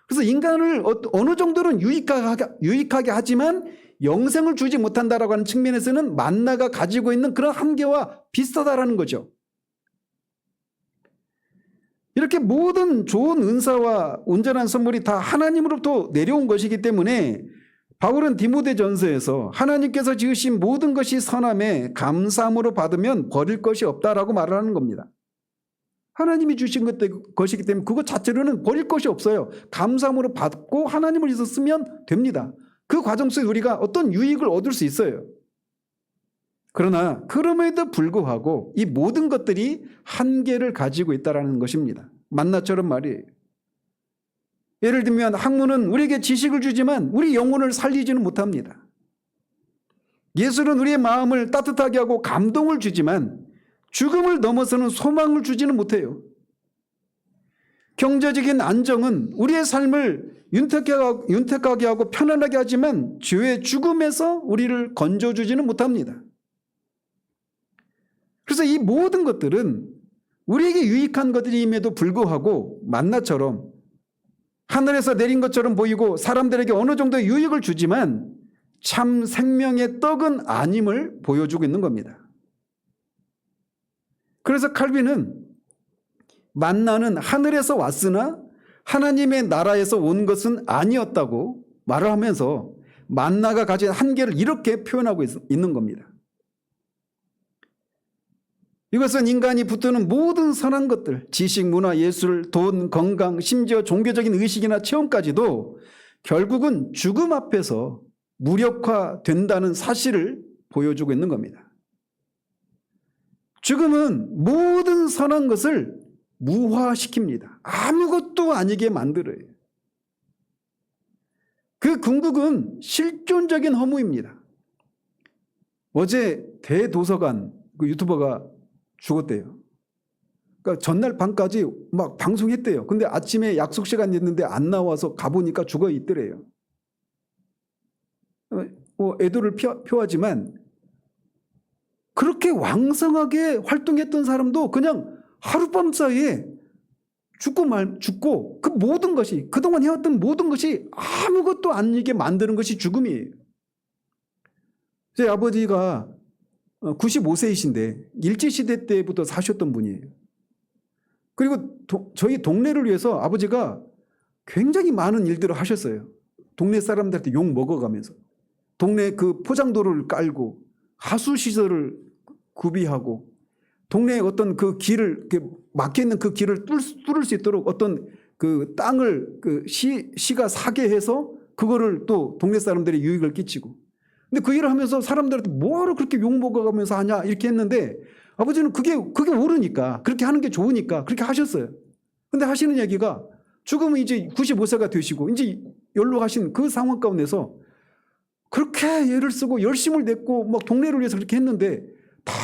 그래서 인간을 어느 정도는 유익하게 하지만 영생을 주지 못한다라고 하는 측면에서는 만나가 가지고 있는 그런 한계와 비슷하다라는 거죠. 이렇게 모든 좋은 은사와 온전한 선물이 다 하나님으로부터 내려온 것이기 때문에 바울은 디모데전서에서 하나님께서 지으신 모든 것이 선함에 감사함으로 받으면 버릴 것이 없다라고 말하는 겁니다. 하나님이 주신 것이기 때문에 그것 자체로는 버릴 것이 없어요. 감사함으로 받고 하나님을 위해서 쓰면 됩니다. 그 과정 속에 우리가 어떤 유익을 얻을 수 있어요. 그러나 그럼에도 불구하고 이 모든 것들이 한계를 가지고 있다는 것입니다. 만나처럼 말이에요. 예를 들면 학문은 우리에게 지식을 주지만 우리 영혼을 살리지는 못합니다. 예술은 우리의 마음을 따뜻하게 하고 감동을 주지만 죽음을 넘어서는 소망을 주지는 못해요. 경제적인 안정은 우리의 삶을 윤택하게 하고 편안하게 하지만 죄의 죽음에서 우리를 건져주지는 못합니다. 그래서 이 모든 것들은 우리에게 유익한 것들임에도 불구하고 만나처럼 하늘에서 내린 것처럼 보이고 사람들에게 어느 정도의 유익을 주지만 참 생명의 떡은 아님을 보여주고 있는 겁니다. 그래서 칼빈은 만나는 하늘에서 왔으나 하나님의 나라에서 온 것은 아니었다고 말을 하면서 만나가 가진 한계를 이렇게 표현하고 있는 겁니다. 이것은 인간이 붙드는 모든 선한 것들, 지식, 문화, 예술, 돈, 건강, 심지어 종교적인 의식이나 체험까지도 결국은 죽음 앞에서 무력화된다는 사실을 보여주고 있는 겁니다. 죽음은 모든 선한 것을 무화시킵니다. 아무것도 아니게 만들어요. 그 궁극은 실존적인 허무입니다. 어제 대도서관 그 유튜버가 죽었대요. 그러니까 전날 밤까지 막 방송했대요. 근데 아침에 약속 시간 있는데 안 나와서 가보니까 죽어 있더래요. 애도를 표하지만 그렇게 왕성하게 활동했던 사람도 그냥 하룻밤 사이에 죽고 그 모든 것이 그동안 해왔던 모든 것이 아무것도 아니게 만드는 것이 죽음이에요. 제 아버지가 95세이신데 일제시대 때부터 사셨던 분이에요. 그리고 저희 동네를 위해서 아버지가 굉장히 많은 일들을 하셨어요. 동네 사람들한테 욕 먹어가면서 동네 그 포장도로를 깔고 하수시설을 구비하고 동네에 어떤 그 길을 막혀있는 그 길을 뚫을 수 있도록 어떤 그 땅을 그 시가 사게 해서 그거를 또 동네 사람들이 유익을 끼치고 근데 그 일을 하면서 사람들한테 뭐하러 그렇게 욕 먹어가면서 하냐 이렇게 했는데 아버지는 그게 옳으니까 그렇게 하는 게 좋으니까 그렇게 하셨어요. 근데 하시는 얘기가 죽으면 이제 95세가 되시고 이제 연로하신 그 상황 가운데서 그렇게 애를 쓰고 열심을 냈고 막 동네를 위해서 그렇게 했는데 다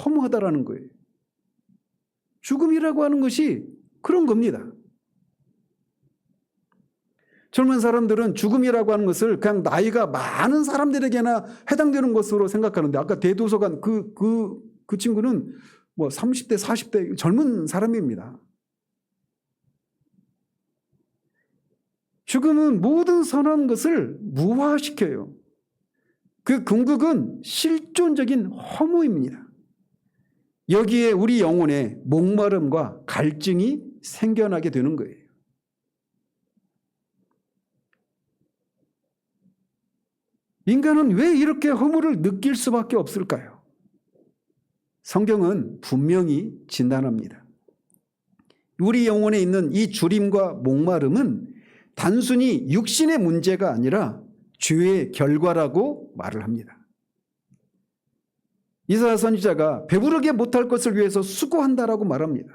허무하다라는 거예요. 죽음이라고 하는 것이 그런 겁니다. 젊은 사람들은 죽음이라고 하는 것을 그냥 나이가 많은 사람들에게나 해당되는 것으로 생각하는데 아까 대도서관 그 친구는 뭐 30대 40대 젊은 사람입니다. 죽음은 모든 선한 것을 무화시켜요. 그 궁극은 실존적인 허무입니다. 여기에 우리 영혼에 목마름과 갈증이 생겨나게 되는 거예요. 인간은 왜 이렇게 허무를 느낄 수밖에 없을까요? 성경은 분명히 진단합니다. 우리 영혼에 있는 이 주림과 목마름은 단순히 육신의 문제가 아니라 죄의 결과라고 말을 합니다. 이사야 선지자가 배부르게 못할 것을 위해서 수고한다라고 말합니다.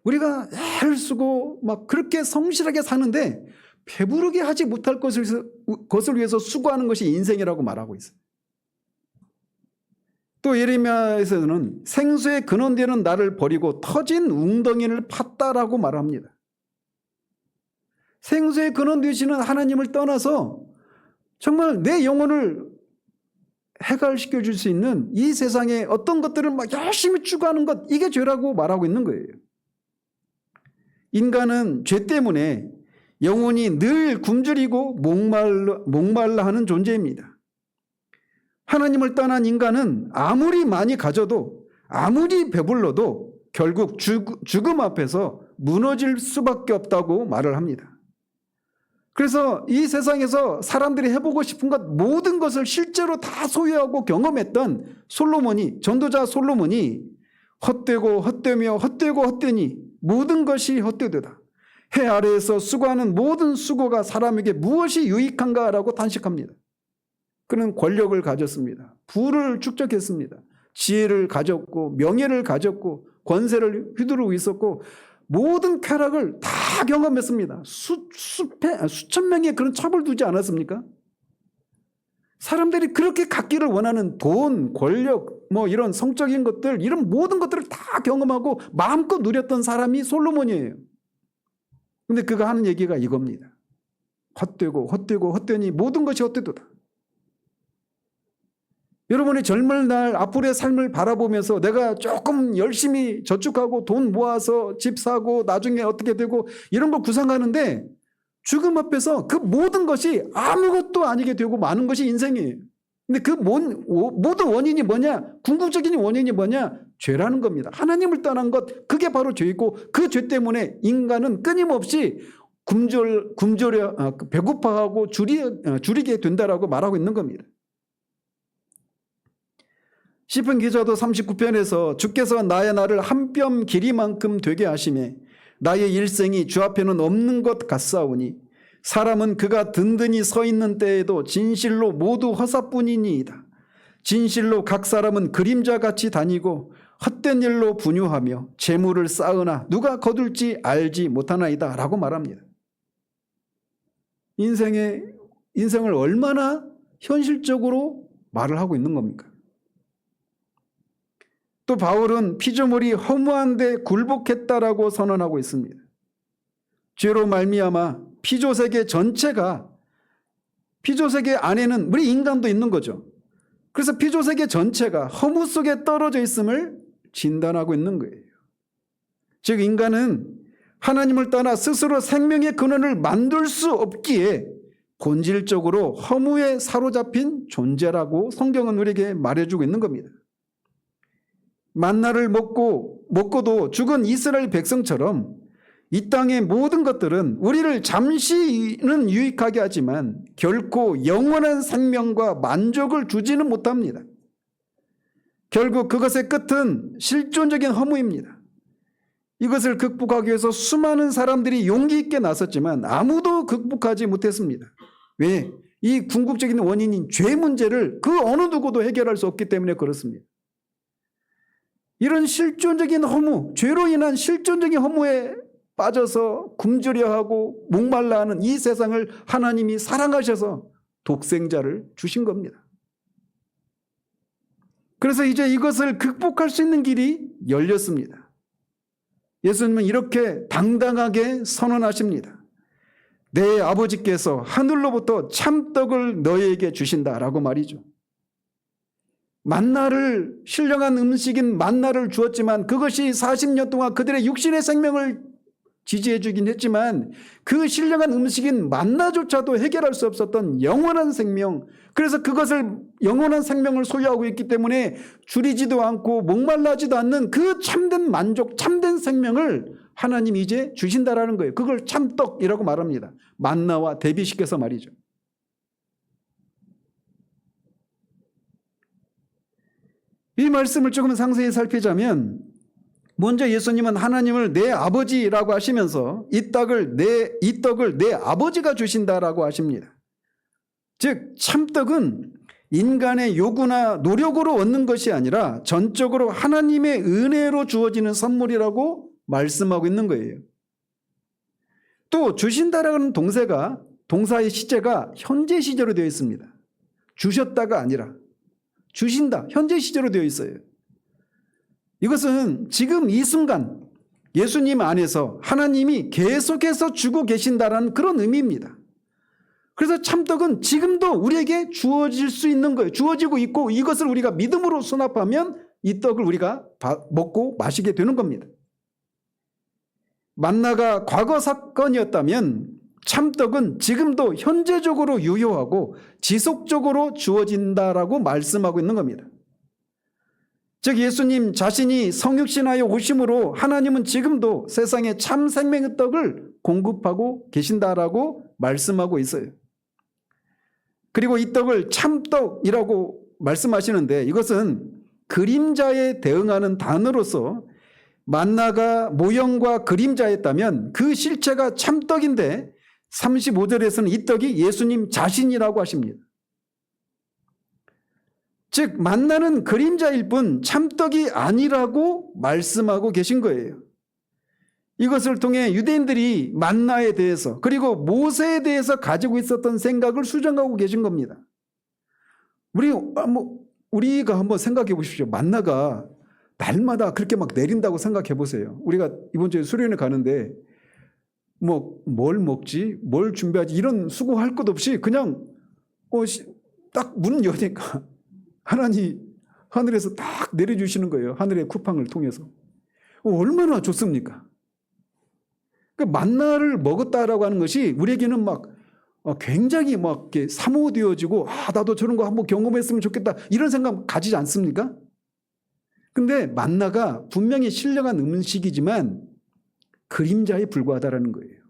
우리가 애를 쓰고 막 그렇게 성실하게 사는데 배부르게 하지 못할 것을 위해서 수고하는 것이 인생이라고 말하고 있어요. 또 예레미야에서는 생수의 근원되는 나를 버리고 터진 웅덩이를 팠다라고 말합니다. 생수의 근원 되시는 하나님을 떠나서 정말 내 영혼을 해갈시켜 줄 수 있는 이 세상에 어떤 것들을 막 열심히 추구하는 것, 이게 죄라고 말하고 있는 거예요. 인간은 죄 때문에 영혼이 늘 굶주리고 목말라 하는 존재입니다. 하나님을 떠난 인간은 아무리 많이 가져도 아무리 배불러도 결국 죽음 앞에서 무너질 수밖에 없다고 말을 합니다. 그래서 이 세상에서 사람들이 해보고 싶은 것 모든 것을 실제로 다 소유하고 경험했던 전도자 솔로몬이 헛되고 헛되며 헛되고 헛되니 모든 것이 헛되도다. 해 아래에서 수고하는 모든 수고가 사람에게 무엇이 유익한가라고 탄식합니다. 그는 권력을 가졌습니다. 부를 축적했습니다. 지혜를 가졌고 명예를 가졌고 권세를 휘두르고 있었고 모든 쾌락을 다 경험했습니다. 수천 명의 그런 첩을 두지 않았습니까? 사람들이 그렇게 갖기를 원하는 돈, 권력, 뭐 이런 성적인 것들, 이런 모든 것들을 다 경험하고 마음껏 누렸던 사람이 솔로몬이에요. 근데 그가 하는 얘기가 이겁니다. 헛되고 헛되고 헛되니 모든 것이 헛되도다. 여러분이 젊은 날 앞으로의 삶을 바라보면서 내가 조금 열심히 저축하고 돈 모아서 집 사고 나중에 어떻게 되고 이런 걸 구상하는데 죽음 앞에서 그 모든 것이 아무것도 아니게 되고 마는 것이 인생이에요. 근데 그 모든 원인이 뭐냐? 궁극적인 원인이 뭐냐? 죄라는 겁니다. 하나님을 떠난 것, 그게 바로 죄이고 그 죄 때문에 인간은 끊임없이 배고파하고 줄이게 된다라고 말하고 있는 겁니다. 시편 기자도 39편에서 주께서 나의 날을 한 뼘 길이만큼 되게 하시매 나의 일생이 주 앞에는 없는 것 같사오니 사람은 그가 든든히 서 있는 때에도 진실로 모두 허사뿐이니이다. 진실로 각 사람은 그림자같이 다니고 헛된 일로 분유하며 재물을 쌓으나 누가 거둘지 알지 못하나이다 라고 말합니다. 인생을 얼마나 현실적으로 말을 하고 있는 겁니까? 또 바울은 피조물이 허무한 데 굴복했다라고 선언하고 있습니다. 죄로 말미암아 피조세계 전체가, 피조세계 안에는 우리 인간도 있는 거죠. 그래서 피조세계 전체가 허무 속에 떨어져 있음을 진단하고 있는 거예요. 즉 인간은 하나님을 떠나 스스로 생명의 근원을 만들 수 없기에 본질적으로 허무에 사로잡힌 존재라고 성경은 우리에게 말해주고 있는 겁니다. 만나를 먹고도 죽은 이스라엘 백성처럼 이 땅의 모든 것들은 우리를 잠시는 유익하게 하지만 결코 영원한 생명과 만족을 주지는 못합니다. 결국 그것의 끝은 실존적인 허무입니다. 이것을 극복하기 위해서 수많은 사람들이 용기 있게 나섰지만 아무도 극복하지 못했습니다. 왜? 이 궁극적인 원인인 죄 문제를 그 어느 누구도 해결할 수 없기 때문에 그렇습니다. 이런 실존적인 허무, 죄로 인한 실존적인 허무에 빠져서 굶주려하고 목말라하는 이 세상을 하나님이 사랑하셔서 독생자를 주신 겁니다. 그래서 이제 이것을 극복할 수 있는 길이 열렸습니다. 예수님은 이렇게 당당하게 선언하십니다. 내 아버지께서 하늘로부터 참떡을 너희에게 주신다라고 말이죠. 만나를, 신령한 음식인 만나를 주었지만 그것이 40년 동안 그들의 육신의 생명을 지지해 주긴 했지만 그 신령한 음식인 만나조차도 해결할 수 없었던 영원한 생명, 그래서 그것을 영원한 생명을 소유하고 있기 때문에 줄이지도 않고 목말라지도 않는 그 참된 만족, 참된 생명을 하나님이 이제 주신다라는 거예요. 그걸 참떡이라고 말합니다. 만나와 대비시켜서 말이죠. 이 말씀을 조금 상세히 살피자면 먼저 예수님은 하나님을 내 아버지라고 하시면서 이 떡을 내 아버지가 주신다라고 하십니다. 즉 참떡은 인간의 요구나 노력으로 얻는 것이 아니라 전적으로 하나님의 은혜로 주어지는 선물이라고 말씀하고 있는 거예요. 또 주신다라는 동사의 시제가 현재 시제로 되어 있습니다. 주셨다가 아니라 주신다, 현재 시제로 되어 있어요. 이것은 지금 이 순간 예수님 안에서 하나님이 계속해서 주고 계신다라는 그런 의미입니다. 그래서 참떡은 지금도 우리에게 주어질 수 있는 거예요. 주어지고 있고 이것을 우리가 믿음으로 수납하면 이 떡을 우리가 먹고 마시게 되는 겁니다. 만나가 과거 사건이었다면 참떡은 지금도 현재적으로 유효하고 지속적으로 주어진다라고 말씀하고 있는 겁니다. 즉 예수님 자신이 성육신하여 오심으로 하나님은 지금도 세상에 참 생명의 떡을 공급하고 계신다라고 말씀하고 있어요. 그리고 이 떡을 참떡이라고 말씀하시는데 이것은 그림자에 대응하는 단어로서 만나가 모형과 그림자였다면 그 실체가 참떡인데 35절에서는 이 떡이 예수님 자신이라고 하십니다. 즉 만나는 그림자일 뿐 참떡이 아니라고 말씀하고 계신 거예요. 이것을 통해 유대인들이 만나에 대해서 그리고 모세에 대해서 가지고 있었던 생각을 수정하고 계신 겁니다. 우리가 한번 생각해 보십시오. 만나가 날마다 그렇게 막 내린다고 생각해 보세요. 우리가 이번 주에 수련회 가는데 뭘 먹지? 뭘 준비하지? 이런 수고할 것 없이 그냥 딱 문 여니까 하나님 하늘에서 딱 내려주시는 거예요. 하늘의 쿠팡을 통해서. 얼마나 좋습니까? 만나를 먹었다라고 하는 것이 우리에게는 굉장히 이렇게 사모되어지고 나도 저런 거 한번 경험했으면 좋겠다 이런 생각 가지지 않습니까? 근데 만나가 분명히 신령한 음식이지만 그림자에 불과하다라는 거예요.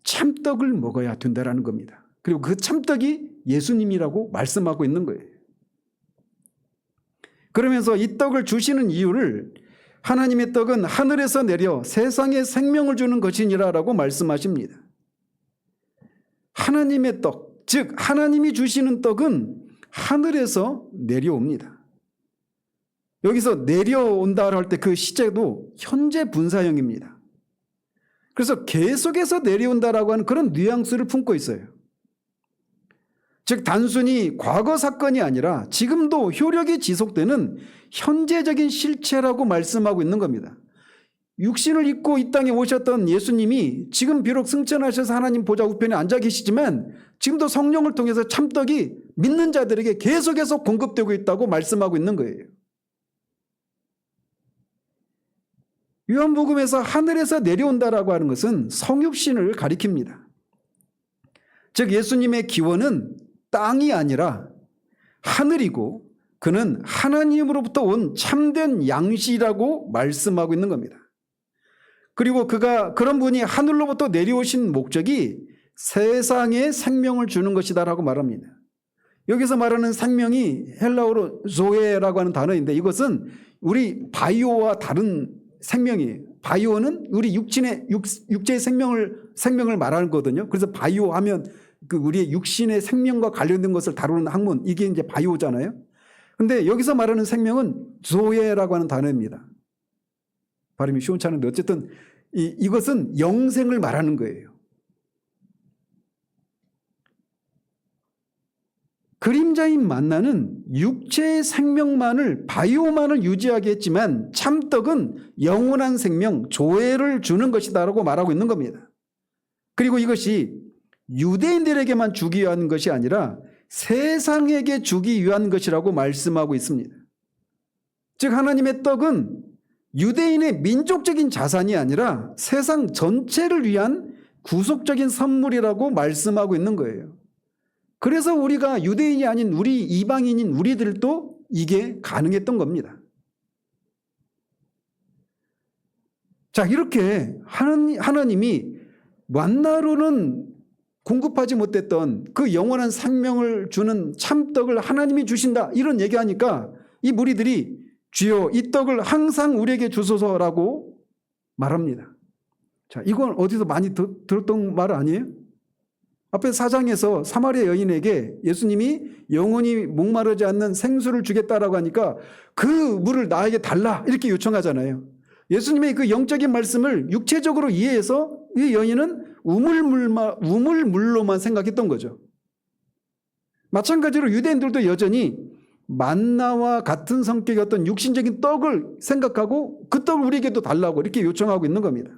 참떡을 먹어야 된다라는 겁니다. 그리고 그 참떡이 예수님이라고 말씀하고 있는 거예요. 그러면서 이 떡을 주시는 이유를 하나님의 떡은 하늘에서 내려 세상에 생명을 주는 것이니라라고 말씀하십니다. 하나님의 떡, 즉 하나님이 주시는 떡은 하늘에서 내려옵니다. 여기서 내려온다 할 때 그 시제도 현재 분사형입니다. 그래서 계속해서 내려온다라고 하는 그런 뉘앙스를 품고 있어요. 즉 단순히 과거 사건이 아니라 지금도 효력이 지속되는 현재적인 실체라고 말씀하고 있는 겁니다. 육신을 입고 이 땅에 오셨던 예수님이 지금 비록 승천하셔서 하나님 보좌 우편에 앉아 계시지만 지금도 성령을 통해서 참떡이 믿는 자들에게 계속해서 공급되고 있다고 말씀하고 있는 거예요. 요한복음에서 하늘에서 내려온다라고 하는 것은 성육신을 가리킵니다. 즉 예수님의 기원은 땅이 아니라 하늘이고 그는 하나님으로부터 온 참된 양시라고 말씀하고 있는 겁니다. 그리고 그런 분이 하늘로부터 내려오신 목적이 세상에 생명을 주는 것이다라고 말합니다. 여기서 말하는 생명이 헬라어로 조에라고 하는 단어인데 이것은 우리 바이오와 다른 생명이에요. 바이오는 우리 육체의 생명을 말하는 거거든요. 그래서 바이오 하면 그 우리의 육신의 생명과 관련된 것을 다루는 학문, 이게 이제 바이오잖아요. 근데 여기서 말하는 생명은 조에라고 하는 단어입니다. 발음이 시원치 않은데 어쨌든 이것은 영생을 말하는 거예요. 그림자인 만나는 육체의 생명만을 바이오만을 유지하게 했지만 참떡은 영원한 생명 조회를 주는 것이다라고 말하고 있는 겁니다. 그리고 이것이 유대인들에게만 주기 위한 것이 아니라 세상에게 주기 위한 것이라고 말씀하고 있습니다. 즉 하나님의 떡은 유대인의 민족적인 자산이 아니라 세상 전체를 위한 구속적인 선물이라고 말씀하고 있는 거예요. 그래서 우리가 유대인이 아닌 우리 이방인인 우리들도 이게 가능했던 겁니다. 자, 이렇게 하나님이 만나로는 공급하지 못했던 그 영원한 생명을 주는 참떡을 하나님이 주신다 이런 얘기하니까 이 무리들이 주여 이 떡을 항상 우리에게 주소서라고 말합니다. 자, 이건 어디서 많이 들었던 말 아니에요? 앞에 4장에서 사마리아 여인에게 예수님이 영원히 목마르지 않는 생수를 주겠다라고 하니까 그 물을 나에게 달라 이렇게 요청하잖아요. 예수님의 그 영적인 말씀을 육체적으로 이해해서 이 여인은 우물물로만 생각했던 거죠. 마찬가지로 유대인들도 여전히 만나와 같은 성격의 어떤 육신적인 떡을 생각하고 그 떡을 우리에게도 달라고 이렇게 요청하고 있는 겁니다.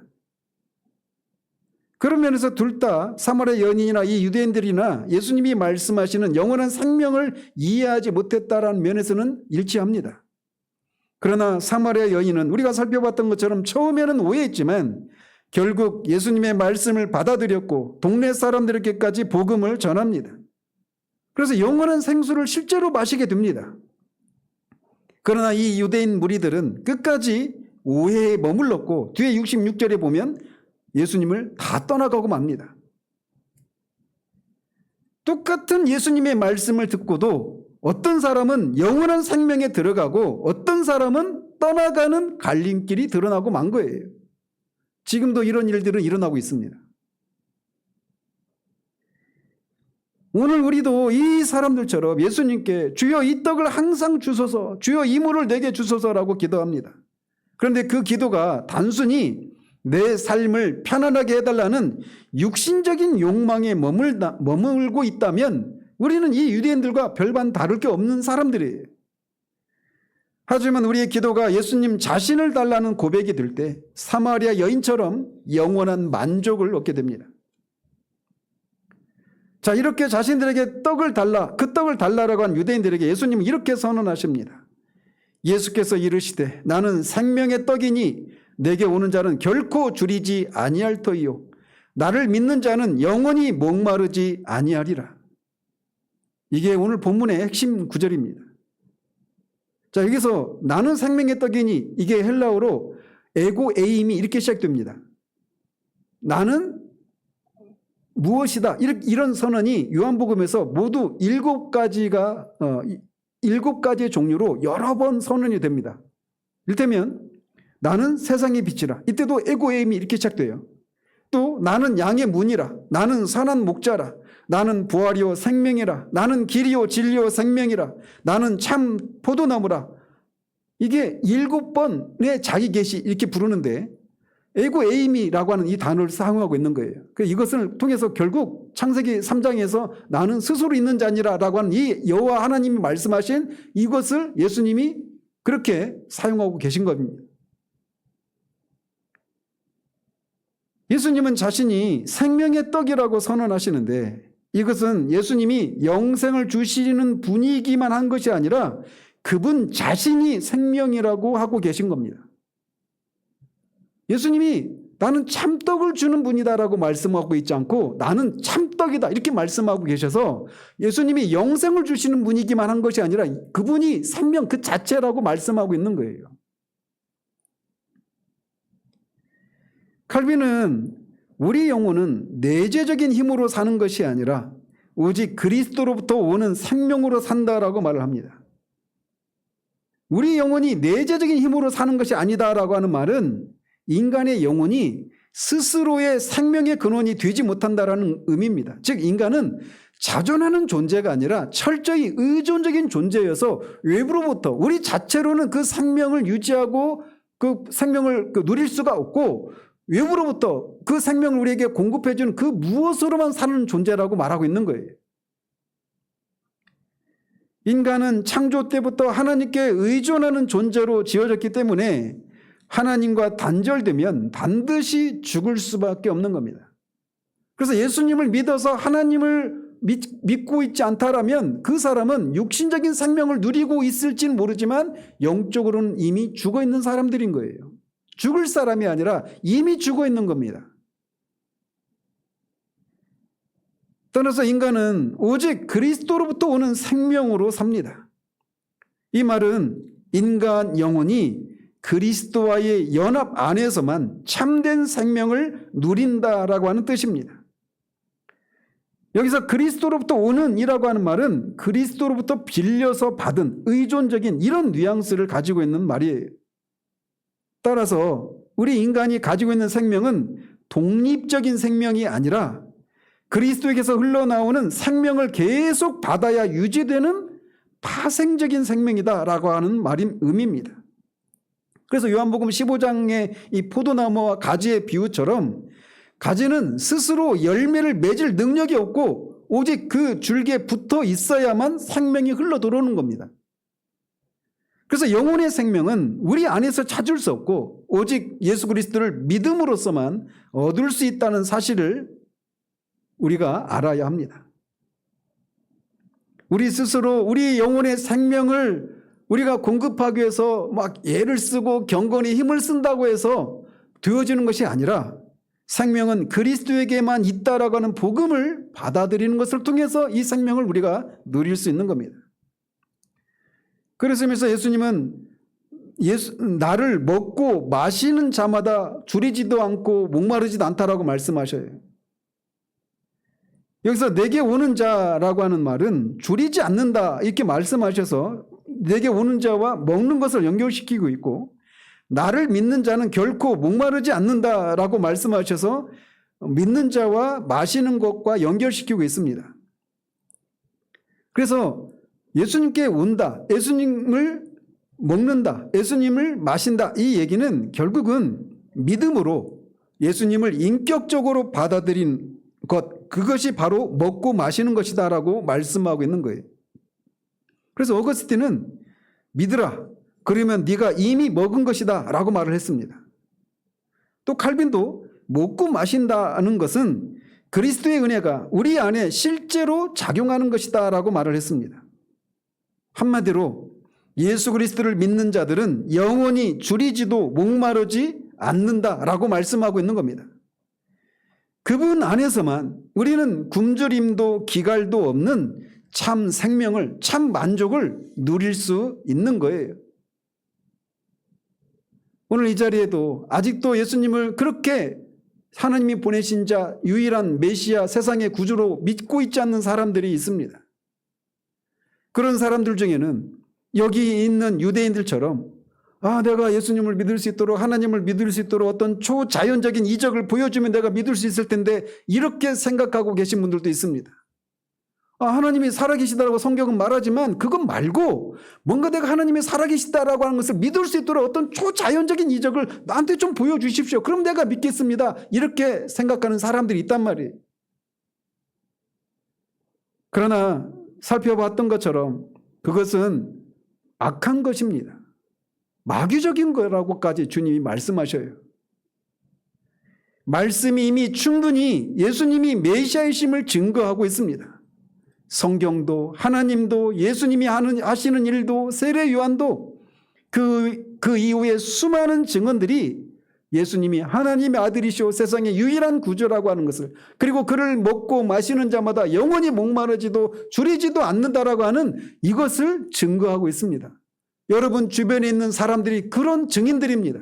그런 면에서 둘 다 사마리아 여인이나 이 유대인들이나 예수님이 말씀하시는 영원한 생명을 이해하지 못했다라는 면에서는 일치합니다. 그러나 사마리아 여인은 우리가 살펴봤던 것처럼 처음에는 오해했지만 결국 예수님의 말씀을 받아들였고 동네 사람들에게까지 복음을 전합니다. 그래서 영원한 생수를 실제로 마시게 됩니다. 그러나 이 유대인 무리들은 끝까지 오해에 머물렀고 뒤에 66절에 보면 예수님을 다 떠나가고 맙니다. 똑같은 예수님의 말씀을 듣고도 어떤 사람은 영원한 생명에 들어가고 어떤 사람은 떠나가는 갈림길이 드러나고 만 거예요. 지금도 이런 일들은 일어나고 있습니다. 오늘 우리도 이 사람들처럼 예수님께 주여 이 떡을 항상 주소서, 주여 이 물을 내게 주소서라고 기도합니다. 그런데 그 기도가 단순히 내 삶을 편안하게 해달라는 육신적인 욕망에 머물고 있다면 우리는 이 유대인들과 별반 다를 게 없는 사람들이에요. 하지만 우리의 기도가 예수님 자신을 달라는 고백이 될 때 사마리아 여인처럼 영원한 만족을 얻게 됩니다. 자, 이렇게 자신들에게 떡을 달라, 그 떡을 달라라고 한 유대인들에게 예수님은 이렇게 선언하십니다. 예수께서 이르시되 나는 생명의 떡이니 내게 오는 자는 결코 줄이지 아니할 터이요 나를 믿는 자는 영원히 목마르지 아니하리라. 이게 오늘 본문의 핵심 구절입니다. 자, 여기서 나는 생명의 떡이니 이게 헬라어로 에고에임이 이렇게 시작됩니다. 나는 무엇이다. 이런 선언이 요한복음에서 모두 7가지의 종류로 여러 번 선언이 됩니다. 이를테면 나는 세상의 빛이라. 이때도 에고에임이 이렇게 시작돼요. 또 나는 양의 문이라. 나는 선한 목자라. 나는 부활이요 생명이라. 나는 길이요 진리요 생명이라. 나는 참 포도나무라. 이게 7번의 자기 계시 이렇게 부르는데 에고 에이미라고 하는 이 단어를 사용하고 있는 거예요. 이것을 통해서 결국 창세기 3장에서 나는 스스로 있는 자니라라고 하는 이 여호와 하나님이 말씀하신 이것을 예수님이 그렇게 사용하고 계신 겁니다. 예수님은 자신이 생명의 떡이라고 선언하시는데 이것은 예수님이 영생을 주시는 분이기만 한 것이 아니라 그분 자신이 생명이라고 하고 계신 겁니다. 예수님이 나는 참떡을 주는 분이다라고 말씀하고 있지 않고 나는 참떡이다 이렇게 말씀하고 계셔서 예수님이 영생을 주시는 분이기만 한 것이 아니라 그분이 생명 그 자체라고 말씀하고 있는 거예요. 칼빈은 우리 영혼은 내재적인 힘으로 사는 것이 아니라 오직 그리스도로부터 오는 생명으로 산다라고 말을 합니다. 우리 영혼이 내재적인 힘으로 사는 것이 아니다라고 하는 말은 인간의 영혼이 스스로의 생명의 근원이 되지 못한다라는 의미입니다. 즉 인간은 자존하는 존재가 아니라 철저히 의존적인 존재여서 외부로부터 우리 자체로는 그 생명을 유지하고 그 생명을 누릴 수가 없고 외부로부터 그 생명을 우리에게 공급해 주는 그 무엇으로만 사는 존재라고 말하고 있는 거예요. 인간은 창조 때부터 하나님께 의존하는 존재로 지어졌기 때문에 하나님과 단절되면 반드시 죽을 수밖에 없는 겁니다. 그래서 예수님을 믿어서 하나님을 믿고 있지 않다라면 그 사람은 육신적인 생명을 누리고 있을지는 모르지만 영적으로는 이미 죽어 있는 사람들인 거예요. 죽을 사람이 아니라 이미 죽어 있는 겁니다. 따라서 인간은 오직 그리스도로부터 오는 생명으로 삽니다. 이 말은 인간 영혼이 그리스도와의 연합 안에서만 참된 생명을 누린다라고 하는 뜻입니다. 여기서 그리스도로부터 오는 이라고 하는 말은 그리스도로부터 빌려서 받은 의존적인 이런 뉘앙스를 가지고 있는 말이에요. 따라서 우리 인간이 가지고 있는 생명은 독립적인 생명이 아니라 그리스도에게서 흘러나오는 생명을 계속 받아야 유지되는 파생적인 생명이다라고 하는 말인 의미입니다. 그래서 요한복음 15장의 이 포도나무와 가지의 비유처럼 가지는 스스로 열매를 맺을 능력이 없고 오직 그 줄기에 붙어 있어야만 생명이 흘러 들어오는 겁니다. 그래서 영혼의 생명은 우리 안에서 찾을 수 없고 오직 예수 그리스도를 믿음으로써만 얻을 수 있다는 사실을 우리가 알아야 합니다. 우리 스스로 우리 영혼의 생명을 우리가 공급하기 위해서 막 애를 쓰고 경건히 힘을 쓴다고 해서 되어지는 것이 아니라 생명은 그리스도에게만 있다라고 하는 복음을 받아들이는 것을 통해서 이 생명을 우리가 누릴 수 있는 겁니다. 그래서 예수님은 나를 먹고 마시는 자마다 줄이지도 않고 목마르지도 않다라고 말씀하셔요. 여기서 내게 오는 자라고 하는 말은 줄이지 않는다 이렇게 말씀하셔서 내게 오는 자와 먹는 것을 연결시키고 있고 나를 믿는 자는 결코 목마르지 않는다라고 말씀하셔서 믿는 자와 마시는 것과 연결시키고 있습니다. 그래서 예수님께 온다, 예수님을 먹는다, 예수님을 마신다 이 얘기는 결국은 믿음으로 예수님을 인격적으로 받아들인 것, 그것이 바로 먹고 마시는 것이다라고 말씀하고 있는 거예요. 그래서 어거스틴은 믿으라, 그러면 네가 이미 먹은 것이다 라고 말을 했습니다. 또 칼빈도 먹고 마신다는 것은 그리스도의 은혜가 우리 안에 실제로 작용하는 것이다 라고 말을 했습니다. 한마디로 예수 그리스도를 믿는 자들은 영원히 줄이지도 목마르지 않는다라고 말씀하고 있는 겁니다. 그분 안에서만 우리는 굶주림도 기갈도 없는 참 생명을, 참 만족을 누릴 수 있는 거예요. 오늘 이 자리에도 아직도 예수님을 그렇게 하나님이 보내신 자, 유일한 메시아, 세상의 구주로 믿고 있지 않는 사람들이 있습니다. 그런 사람들 중에는 여기 있는 유대인들처럼 내가 예수님을 믿을 수 있도록, 하나님을 믿을 수 있도록 어떤 초자연적인 이적을 보여주면 내가 믿을 수 있을 텐데 이렇게 생각하고 계신 분들도 있습니다. 하나님이 살아계시다라고 성경은 말하지만 그것 말고 뭔가 내가 하나님이 살아계시다라고 하는 것을 믿을 수 있도록 어떤 초자연적인 이적을 나한테 좀 보여주십시오. 그럼 내가 믿겠습니다. 이렇게 생각하는 사람들이 있단 말이에요. 그러나 살펴봤던 것처럼 그것은 악한 것입니다. 마귀적인 거라고까지 주님이 말씀하셔요. 말씀이 이미 충분히 예수님이 메시아이심을 증거하고 있습니다. 성경도 하나님도 예수님이 하시는 일도 세례 요한도 그 이후에 수많은 증언들이 예수님이 하나님의 아들이시오 세상의 유일한 구주라고 하는 것을, 그리고 그를 먹고 마시는 자마다 영원히 목마르지도 줄이지도 않는다라고 하는 이것을 증거하고 있습니다. 여러분 주변에 있는 사람들이 그런 증인들입니다.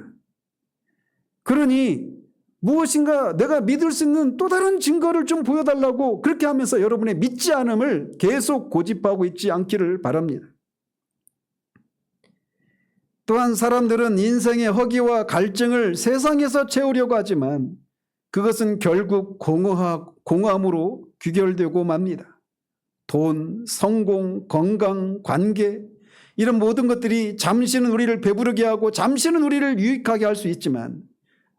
그러니 무엇인가 내가 믿을 수 있는 또 다른 증거를 좀 보여달라고 그렇게 하면서 여러분의 믿지 않음을 계속 고집하고 있지 않기를 바랍니다. 또한 사람들은 인생의 허기와 갈증을 세상에서 채우려고 하지만 그것은 결국 공허함으로 귀결되고 맙니다. 돈, 성공, 건강, 관계, 이런 모든 것들이 잠시는 우리를 배부르게 하고 잠시는 우리를 유익하게 할 수 있지만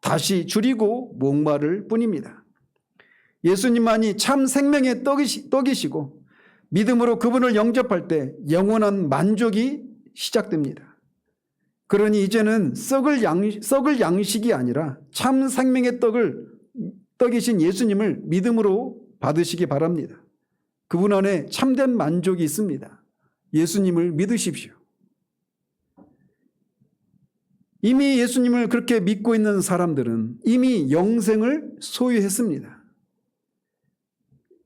다시 줄이고 목마를 뿐입니다. 예수님만이 참 생명의 떡이시고 믿음으로 그분을 영접할 때 영원한 만족이 시작됩니다. 그러니 이제는 썩을 양식이 아니라 참 생명의 떡이신 예수님을 믿음으로 받으시기 바랍니다. 그분 안에 참된 만족이 있습니다. 예수님을 믿으십시오. 이미 예수님을 그렇게 믿고 있는 사람들은 이미 영생을 소유했습니다.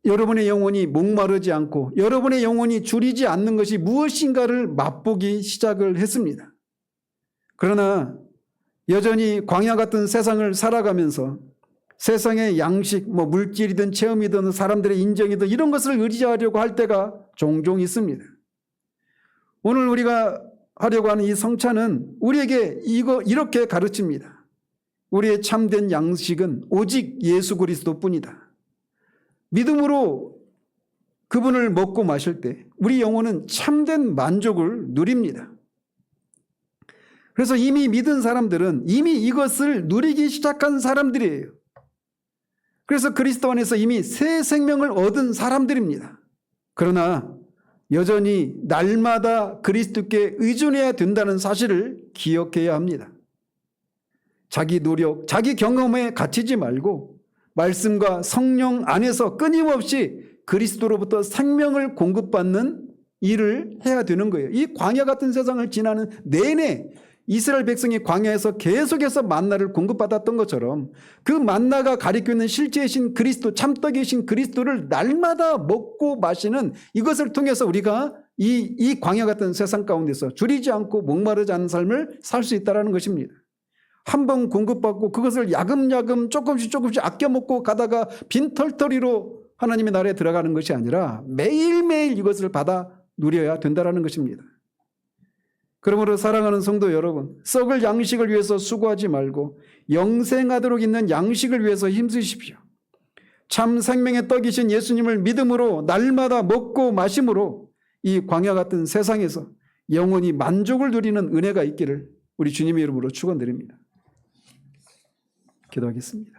여러분의 영혼이 목마르지 않고 여러분의 영혼이 줄이지 않는 것이 무엇인가를 맛보기 시작을 했습니다. 그러나 여전히 광야 같은 세상을 살아가면서 세상의 양식, 물질이든 체험이든 사람들의 인정이든 이런 것을 의지하려고 할 때가 종종 있습니다. 오늘 우리가 하려고 하는 이 성찬은 우리에게 이렇게 가르칩니다. 우리의 참된 양식은 오직 예수 그리스도뿐이다. 믿음으로 그분을 먹고 마실 때 우리 영혼은 참된 만족을 누립니다. 그래서 이미 믿은 사람들은 이미 이것을 누리기 시작한 사람들이에요. 그래서 그리스도 안에서 이미 새 생명을 얻은 사람들입니다. 그러나 여전히 날마다 그리스도께 의존해야 된다는 사실을 기억해야 합니다. 자기 노력, 자기 경험에 갇히지 말고 말씀과 성령 안에서 끊임없이 그리스도로부터 생명을 공급받는 일을 해야 되는 거예요. 이 광야 같은 세상을 지나는 내내 이스라엘 백성이 광야에서 계속해서 만나를 공급받았던 것처럼 그 만나가 가리키고 있는 실제이신 그리스도, 참떡이신 그리스도를 날마다 먹고 마시는 이것을 통해서 우리가 이 광야 같은 세상 가운데서 줄이지 않고 목마르지 않은 삶을 살 수 있다는 것입니다. 한 번 공급받고 그것을 야금야금 조금씩 아껴 먹고 가다가 빈털터리로 하나님의 나라에 들어가는 것이 아니라 매일매일 이것을 받아 누려야 된다는 것입니다. 그러므로 사랑하는 성도 여러분, 썩을 양식을 위해서 수고하지 말고 영생하도록 있는 양식을 위해서 힘쓰십시오. 참 생명의 떡이신 예수님을 믿음으로 날마다 먹고 마심으로 이 광야 같은 세상에서 영원히 만족을 누리는 은혜가 있기를 우리 주님의 이름으로 축원드립니다. 기도하겠습니다.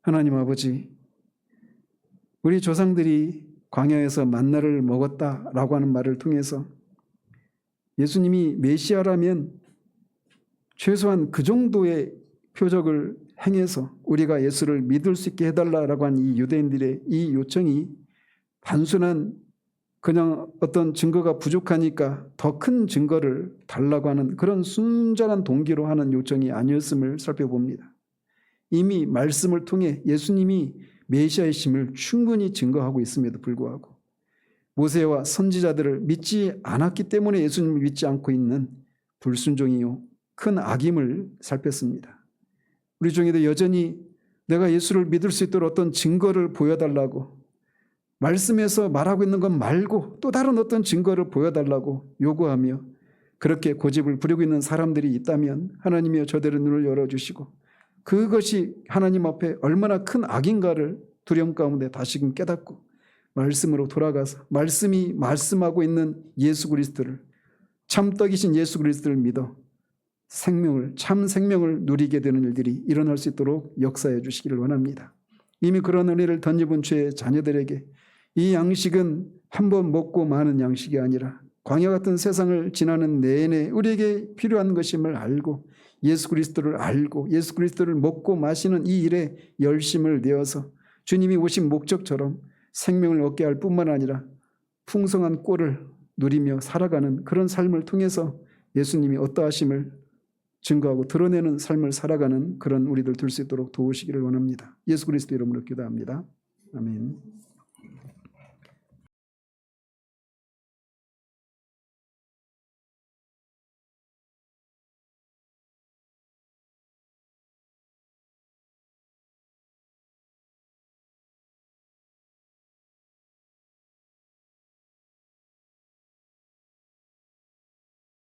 하나님 아버지, 우리 조상들이 광야에서 만나를 먹었다라고 하는 말을 통해서 예수님이 메시아라면 최소한 그 정도의 표적을 행해서 우리가 예수를 믿을 수 있게 해달라고 한 이 유대인들의 이 요청이 단순한 그냥 어떤 증거가 부족하니까 더 큰 증거를 달라고 하는 그런 순전한 동기로 하는 요청이 아니었음을 살펴봅니다. 이미 말씀을 통해 예수님이 메시아이심을 충분히 증거하고 있음에도 불구하고 모세와 선지자들을 믿지 않았기 때문에 예수님을 믿지 않고 있는 불순종이요 큰 악임을 살폈습니다. 우리 중에도 여전히 내가 예수를 믿을 수 있도록 어떤 증거를 보여달라고 말씀에서 말하고 있는 것 말고 또 다른 어떤 증거를 보여달라고 요구하며 그렇게 고집을 부리고 있는 사람들이 있다면 하나님이여 저들의 눈을 열어주시고 그것이 하나님 앞에 얼마나 큰 악인가를 두려움 가운데 다시금 깨닫고 말씀으로 돌아가서 말씀이 말씀하고 있는 예수 그리스도를, 참떡이신 예수 그리스도를 믿어 참 생명을 누리게 되는 일들이 일어날 수 있도록 역사해 주시기를 원합니다. 이미 그런 은혜를 던져본 주의 자녀들에게 이 양식은 한번 먹고 마는 양식이 아니라 광야 같은 세상을 지나는 내내 우리에게 필요한 것임을 알고 예수 그리스도를 알고 예수 그리스도를 먹고 마시는 이 일에 열심을 내어서 주님이 오신 목적처럼 생명을 얻게 할 뿐만 아니라 풍성한 꼴을 누리며 살아가는 그런 삶을 통해서 예수님이 어떠하심을 증거하고 드러내는 삶을 살아가는 그런 우리들 될 수 있도록 도우시기를 원합니다. 예수 그리스도 이름으로 기도합니다. 아멘.